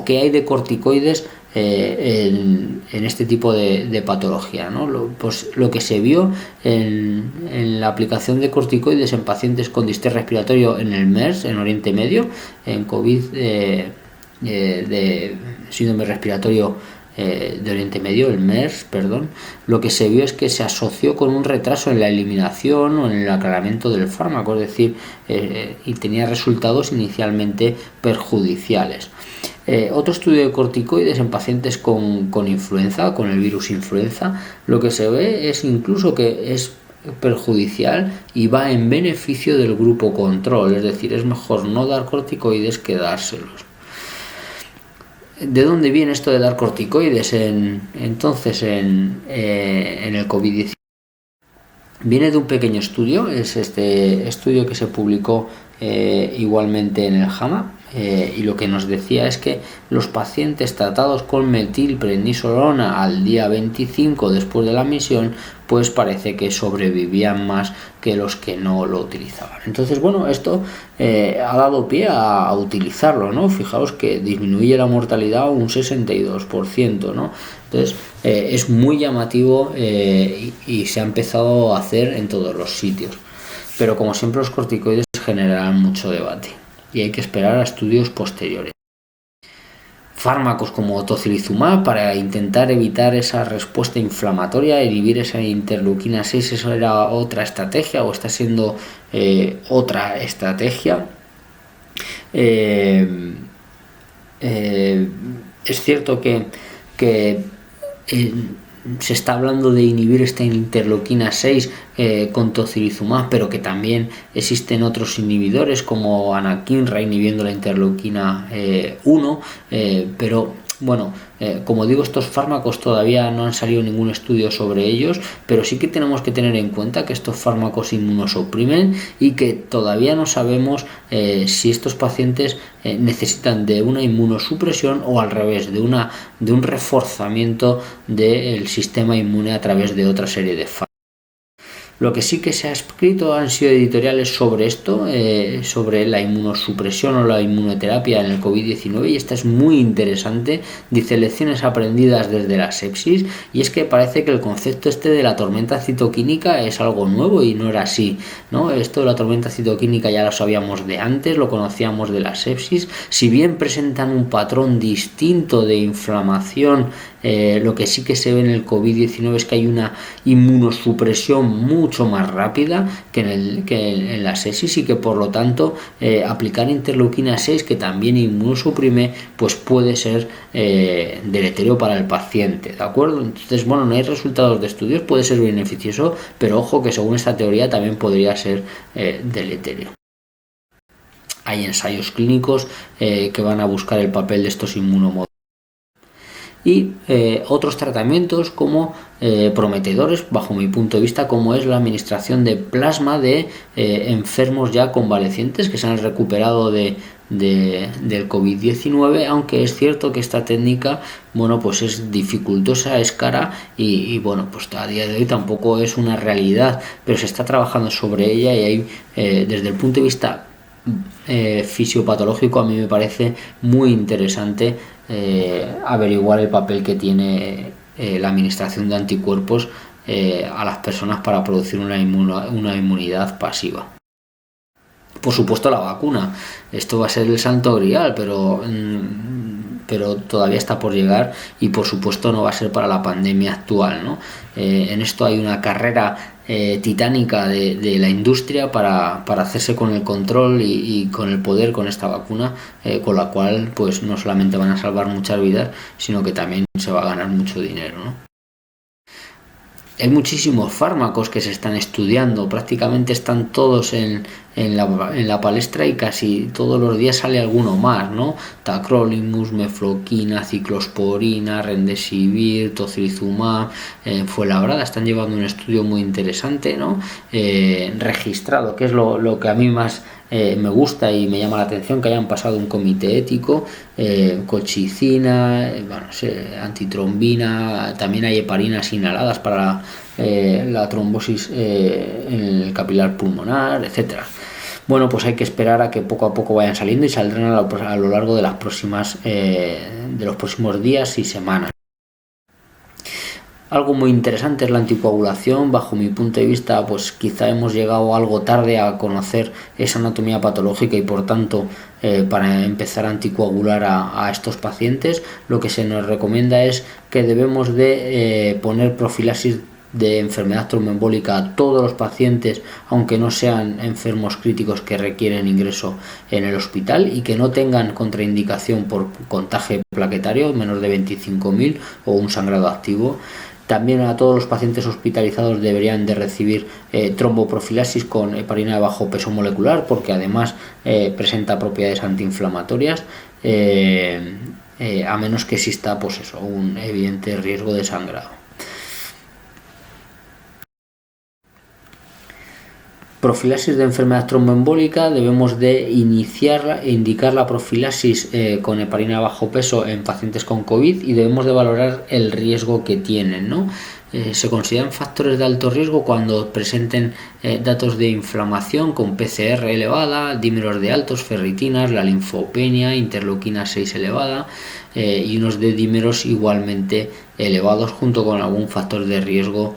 qué hay de corticoides en este tipo de patología, lo que se vio en la aplicación de corticoides en pacientes con distrés respiratorio en el MERS, en Oriente Medio, en COVID de síndrome respiratorio de Oriente Medio, el MERS, lo que se vio es que se asoció con un retraso en la eliminación o en el aclaramiento del fármaco, es decir, y tenía resultados inicialmente perjudiciales. Otro estudio de corticoides en pacientes con influenza, con el virus influenza, lo que se ve es incluso que es perjudicial y va en beneficio del grupo control, es decir, es mejor no dar corticoides que dárselos. ¿De dónde viene esto de dar corticoides en el COVID-19? Viene de un pequeño estudio, es este estudio que se publicó igualmente en el JAMA, y lo que nos decía es que los pacientes tratados con metilprednisolona al día 25 después de la admisión, parece que sobrevivían más que los que no lo utilizaban. Entonces, esto ha dado pie a utilizarlo, Fijaos que disminuye la mortalidad un 62%, Entonces, es muy llamativo, y se ha empezado a hacer en todos los sitios. Pero como siempre, los corticoides generarán mucho debate y hay que esperar a estudios posteriores. Fármacos como tocilizumab para intentar evitar esa respuesta inflamatoria, inhibir esa interleuquina 6, eso era otra estrategia, o está siendo otra estrategia. Es cierto que se está hablando de inhibir esta interleuquina 6 con tocilizumab, pero que también existen otros inhibidores como anakinra inhibiendo la interleuquina 1, pero como digo, estos fármacos todavía no han salido ningún estudio sobre ellos, pero sí que tenemos que tener en cuenta que estos fármacos inmunosuprimen y que todavía no sabemos si estos pacientes necesitan de una inmunosupresión o al revés, de un reforzamiento del sistema inmune a través de otra serie de fármacos. Lo que sí que se ha escrito han sido editoriales sobre esto, sobre la inmunosupresión o la inmunoterapia en el COVID-19, y esta es muy interesante. Dice: lecciones aprendidas desde la sepsis, y es que parece que el concepto de la tormenta citoquínica es algo nuevo y no era así, ¿no? Esto de la tormenta citoquínica ya lo sabíamos de antes, lo conocíamos de la sepsis. Si bien presentan un patrón distinto de inflamación, lo que sí que se ve en el COVID-19 es que hay una inmunosupresión mucho más rápida que en la sepsis, y que por lo tanto aplicar interleuquina 6, que también inmunosuprime, pues puede ser deleterio para el paciente, ¿de acuerdo? Entonces, bueno, no hay resultados de estudios, puede ser beneficioso, pero ojo que según esta teoría también podría ser deleterio. Hay ensayos clínicos que van a buscar el papel de estos inmunomoduladores. Y otros tratamientos como prometedores, bajo mi punto de vista, como es la administración de plasma de enfermos ya convalecientes que se han recuperado del COVID-19, aunque es cierto que esta técnica, bueno, pues es dificultosa, es cara y bueno, pues a día de hoy tampoco es una realidad, pero se está trabajando sobre ella, y hay desde el punto de vista fisiopatológico, a mí me parece muy interesante averiguar el papel que tiene la administración de anticuerpos a las personas para producir una inmunidad pasiva. Por supuesto, la vacuna, esto va a ser el santo grial, pero todavía está por llegar, y por supuesto no va a ser para la pandemia actual, ¿no? En esto hay una carrera titánica de la industria para hacerse con el control y con el poder con esta vacuna, con la cual pues no solamente van a salvar muchas vidas, sino que también se va a ganar mucho dinero, ¿no? Hay muchísimos fármacos que se están estudiando, prácticamente están todos en la palestra, y casi todos los días sale alguno más, ¿no? Tacrolimus, mefloquina, ciclosporina, remdesivir, tocilizumab, Fuenlabrada están llevando un estudio muy interesante, ¿no? Registrado, que es lo que a mí más me gusta y me llama la atención, que hayan pasado un comité ético, colchicina, antitrombina, también hay heparinas inhaladas para la trombosis en el capilar pulmonar, etcétera. Bueno, pues hay que esperar a que poco a poco vayan saliendo, y saldrán a lo largo de los próximos días y semanas. Algo muy interesante es la anticoagulación. Bajo mi punto de vista, pues quizá hemos llegado algo tarde a conocer esa anatomía patológica, y por tanto para empezar a anticoagular a estos pacientes, lo que se nos recomienda es que debemos de poner profilaxis de enfermedad tromboembólica a todos los pacientes, aunque no sean enfermos críticos que requieren ingreso en el hospital y que no tengan contraindicación por contagio plaquetario menos de 25.000 o un sangrado activo. También a todos los pacientes hospitalizados deberían de recibir tromboprofilaxis con heparina de bajo peso molecular, porque además presenta propiedades antiinflamatorias, a menos que exista pues eso, un evidente riesgo de sangrado. Profilaxis de enfermedad tromboembólica, debemos de indicar la profilaxis con heparina de bajo peso en pacientes con COVID, y debemos de valorar el riesgo que tienen, ¿no? Se consideran factores de alto riesgo cuando presenten datos de inflamación con PCR elevada, dímeros de altos, ferritinas, la linfopenia, interleuquina 6 elevada, y unos de dímeros igualmente elevados, junto con algún factor de riesgo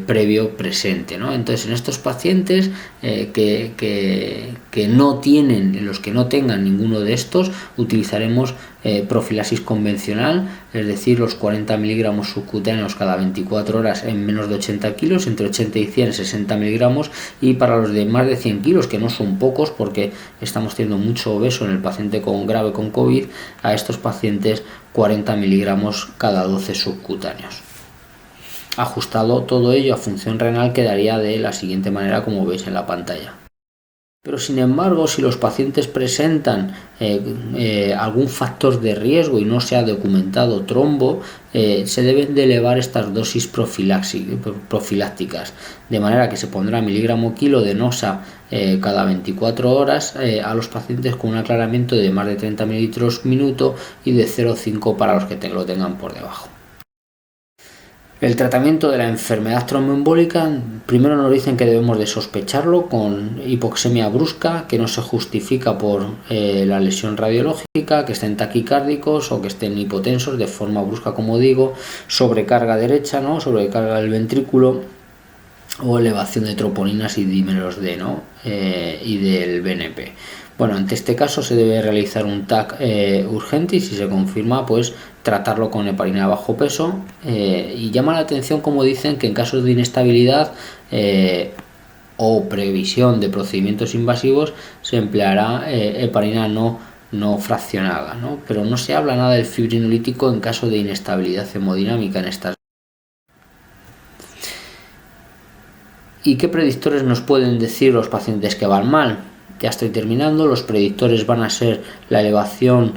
previo presente, ¿no? Entonces, en estos pacientes que no tienen, en los que no tengan ninguno de estos, utilizaremos profilaxis convencional, es decir, los 40 miligramos subcutáneos cada 24 horas en menos de 80 kilos, entre 80 y 100, 60 miligramos, y para los de más de 100 kilos, que no son pocos porque estamos teniendo mucho obeso en el paciente grave con COVID, a estos pacientes 40 miligramos cada 12 subcutáneos. Ajustado todo ello a función renal, quedaría de la siguiente manera, como veis en la pantalla. Pero sin embargo, si los pacientes presentan algún factor de riesgo y no se ha documentado trombo, se deben de elevar estas dosis profilácticas, de manera que se pondrá miligramo kilo de NOSA cada 24 horas a los pacientes con un aclaramiento de más de 30 mililitros minuto y de 0,5 para los que lo tengan por debajo. El tratamiento de la enfermedad tromboembólica, primero nos dicen que debemos de sospecharlo con hipoxemia brusca, que no se justifica por la lesión radiológica, que estén taquicárdicos o que estén hipotensos de forma brusca, como digo, sobrecarga derecha, ¿no? Sobrecarga del ventrículo o elevación de troponinas y dímeros D, ¿no? Y del BNP. Bueno, ante este caso se debe realizar un TAC urgente y si se confirma, pues tratarlo con heparina de bajo peso. Y llama la atención, como dicen, que en casos de inestabilidad o previsión de procedimientos invasivos se empleará heparina no fraccionada, ¿no? Pero no se habla nada del fibrinolítico en caso de inestabilidad hemodinámica en estas. ¿Y qué predictores nos pueden decir los pacientes que van mal? Ya estoy terminando. Los predictores van a ser la elevación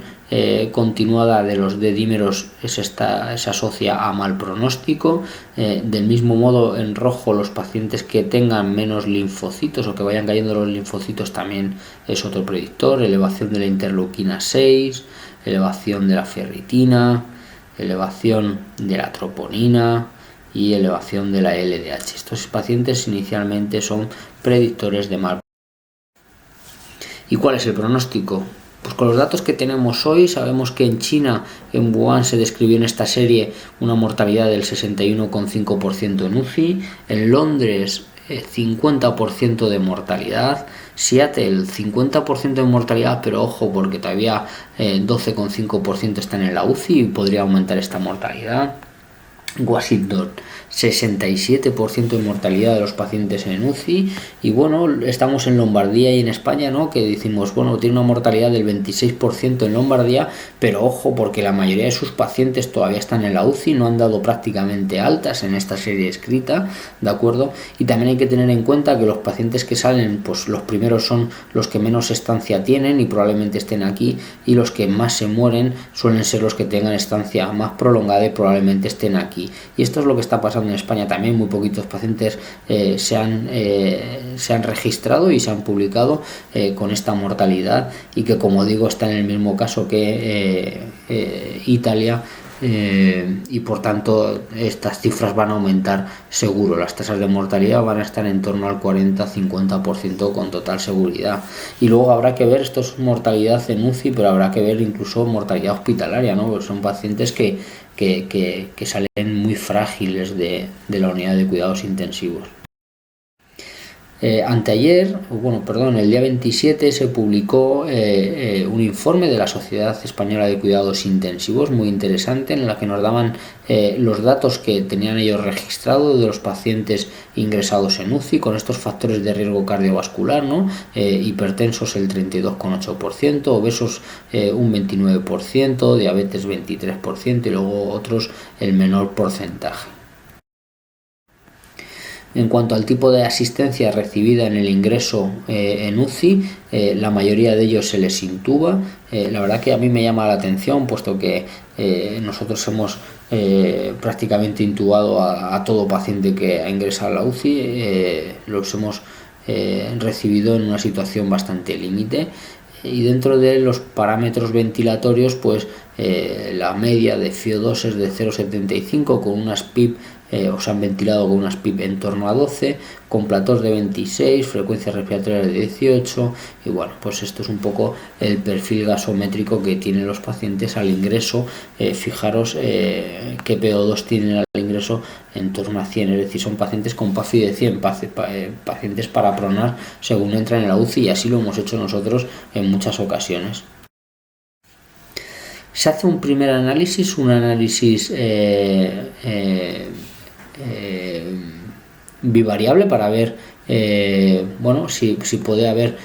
continuada de los D-dímeros, se asocia a mal pronóstico. Del mismo modo, en rojo, los pacientes que tengan menos linfocitos o que vayan cayendo los linfocitos también es otro predictor. Elevación de la interleuquina 6, elevación de la ferritina, elevación de la troponina y elevación de la LDH. Estos pacientes inicialmente son predictores de mal. ¿Y cuál es el pronóstico? Pues con los datos que tenemos hoy sabemos que en China, en Wuhan, se describió en esta serie una mortalidad del 61,5% en UCI, en Londres 50% de mortalidad, Seattle 50% de mortalidad, pero ojo porque todavía 12,5% están en la UCI y podría aumentar esta mortalidad. Washington 67% de mortalidad de los pacientes en UCI y bueno, estamos en Lombardía y en España, ¿no? Que decimos, bueno, tiene una mortalidad del 26% en Lombardía, pero ojo porque la mayoría de sus pacientes todavía están en la UCI, no han dado prácticamente altas en esta serie escrita, ¿de acuerdo? Y también hay que tener en cuenta que los pacientes que salen, pues los primeros son los que menos estancia tienen y probablemente estén aquí, y los que más se mueren suelen ser los que tengan estancia más prolongada y probablemente estén aquí. Y esto es lo que está pasando en España también. Muy poquitos pacientes se han registrado y se han publicado con esta mortalidad y que, como digo, está en el mismo caso que Italia. Y por tanto estas cifras van a aumentar seguro, las tasas de mortalidad van a estar en torno al 40-50% con total seguridad. Y luego habrá que ver, esto es mortalidad en UCI, pero habrá que ver incluso mortalidad hospitalaria, ¿no? Porque son pacientes que salen muy frágiles de la unidad de cuidados intensivos. El día 27 se publicó un informe de la Sociedad Española de Cuidados Intensivos muy interesante, en la que nos daban los datos que tenían ellos registrados de los pacientes ingresados en UCI con estos factores de riesgo cardiovascular, ¿no? Hipertensos el 32,8%, obesos un 29%, diabetes 23% y luego otros el menor porcentaje. En cuanto al tipo de asistencia recibida en el ingreso en UCI, la mayoría de ellos se les intuba. La verdad que a mí me llama la atención, puesto que nosotros hemos prácticamente intubado a todo paciente que ha ingresado a la UCI, los hemos recibido en una situación bastante límite. Y dentro de los parámetros ventilatorios, pues la media de FiO2 es de 0,75 con unas PIP, se han ventilado con unas PIP en torno a 12, con platós de 26, frecuencias respiratorias de 18, y bueno, pues esto es un poco el perfil gasométrico que tienen los pacientes al ingreso. Fijaros qué PO2 tienen al ingreso en torno a 100, es decir, son pacientes con PAFI de 100, pacientes para pronar según entran en la UCI, y así lo hemos hecho nosotros en muchas ocasiones. Se hace un primer análisis, bivariable para ver si puede haber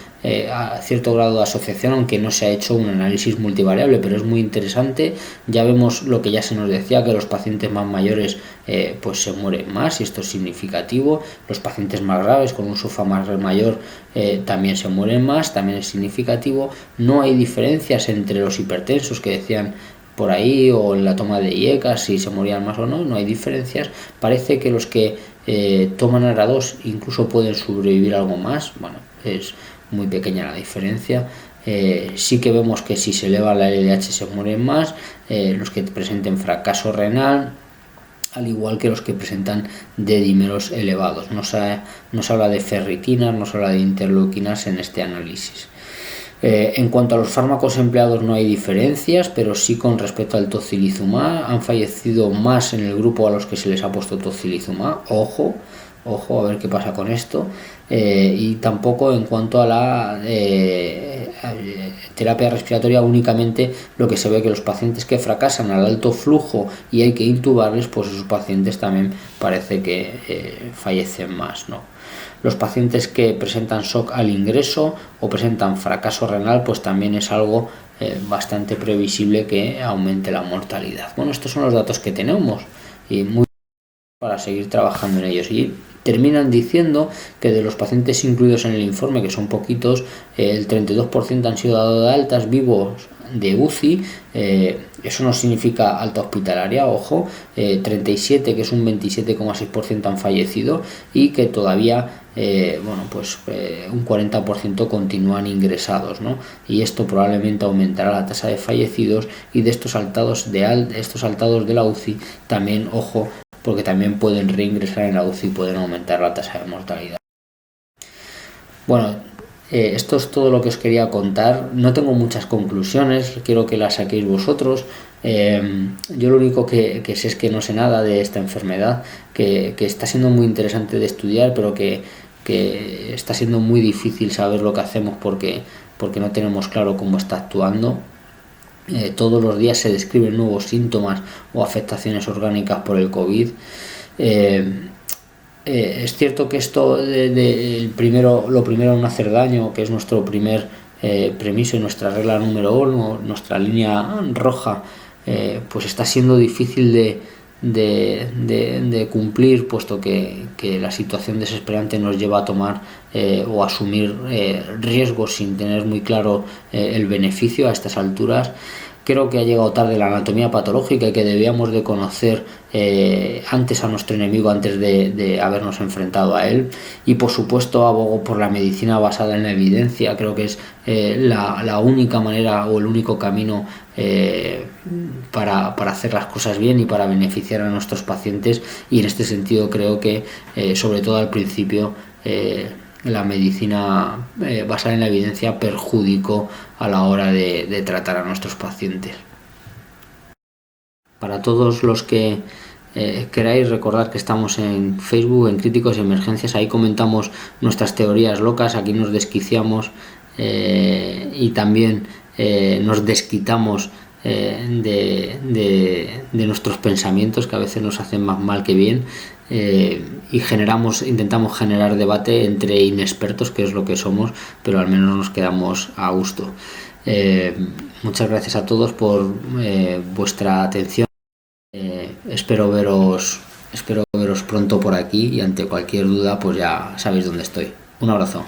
cierto grado de asociación, aunque no se ha hecho un análisis multivariable, pero es muy interesante. Ya vemos lo que ya se nos decía, que los pacientes más mayores pues se mueren más, y esto es significativo. Los pacientes más graves con un SOFA más mayor también se mueren más, también es significativo. No hay diferencias entre los hipertensos que decían por ahí o en la toma de IECA si se morían más o no hay diferencias. Parece que los que toman ARA2 incluso pueden sobrevivir algo más. Bueno, es muy pequeña la diferencia. Sí que vemos que si se eleva la LDH se mueren más, los que presenten fracaso renal al igual que los que presentan D-dímeros elevados. No se habla de ferritinas, no se habla de interleuquinas en este análisis. En cuanto a los fármacos empleados no hay diferencias, pero sí con respecto al tocilizumab. Han fallecido más en el grupo a los que se les ha puesto tocilizumab. Ojo, a ver qué pasa con esto. Y tampoco en cuanto a la terapia respiratoria, únicamente lo que se ve que los pacientes que fracasan al alto flujo y hay que intubarles, pues esos pacientes también parece que fallecen más, ¿no? Los pacientes que presentan shock al ingreso o presentan fracaso renal, pues también es algo bastante previsible que aumente la mortalidad. Bueno, estos son los datos que tenemos y muy para seguir trabajando en ellos. Y terminan diciendo que de los pacientes incluidos en el informe, que son poquitos, el 32% han sido dados de altas vivos de UCI. Eso no significa alta hospitalaria, ojo. 37, que es un 27,6%, han fallecido, y que todavía un 40% continúan ingresados, ¿no? Y esto probablemente aumentará la tasa de fallecidos, y de estos saltados de la UCI también, ojo, porque también pueden reingresar en la UCI y pueden aumentar la tasa de mortalidad. Bueno, esto es todo lo que os quería contar. No tengo muchas conclusiones, quiero que las saquéis vosotros. Yo lo único que sé es que no sé nada de esta enfermedad, que está siendo muy interesante de estudiar, pero que está siendo muy difícil saber lo que hacemos porque no tenemos claro cómo está actuando. Todos los días se describen nuevos síntomas o afectaciones orgánicas por el COVID. Es cierto que esto lo primero en no hacer daño, que es nuestro primer premiso y nuestra regla número 1, nuestra línea roja, pues está siendo difícil de cumplir, puesto que la situación desesperante nos lleva a tomar o asumir riesgos sin tener muy claro el beneficio a estas alturas. Creo que ha llegado tarde la anatomía patológica y que debíamos de conocer antes a nuestro enemigo antes de habernos enfrentado a él. Y por supuesto abogo por la medicina basada en la evidencia. Creo que es la única manera o el único camino para hacer las cosas bien y para beneficiar a nuestros pacientes, y en este sentido creo que sobre todo al principio la medicina basada en la evidencia perjudicó a la hora de tratar a nuestros pacientes. Para todos los que queráis, recordad que estamos en Facebook, en Críticos y Emergencias. Ahí comentamos nuestras teorías locas, aquí nos desquiciamos y también nos desquitamos de nuestros pensamientos, que a veces nos hacen más mal que bien, y intentamos generar debate entre inexpertos, que es lo que somos, pero al menos nos quedamos a gusto. Muchas gracias a todos por vuestra atención. Espero veros pronto por aquí, y ante cualquier duda pues ya sabéis dónde estoy. Un abrazo.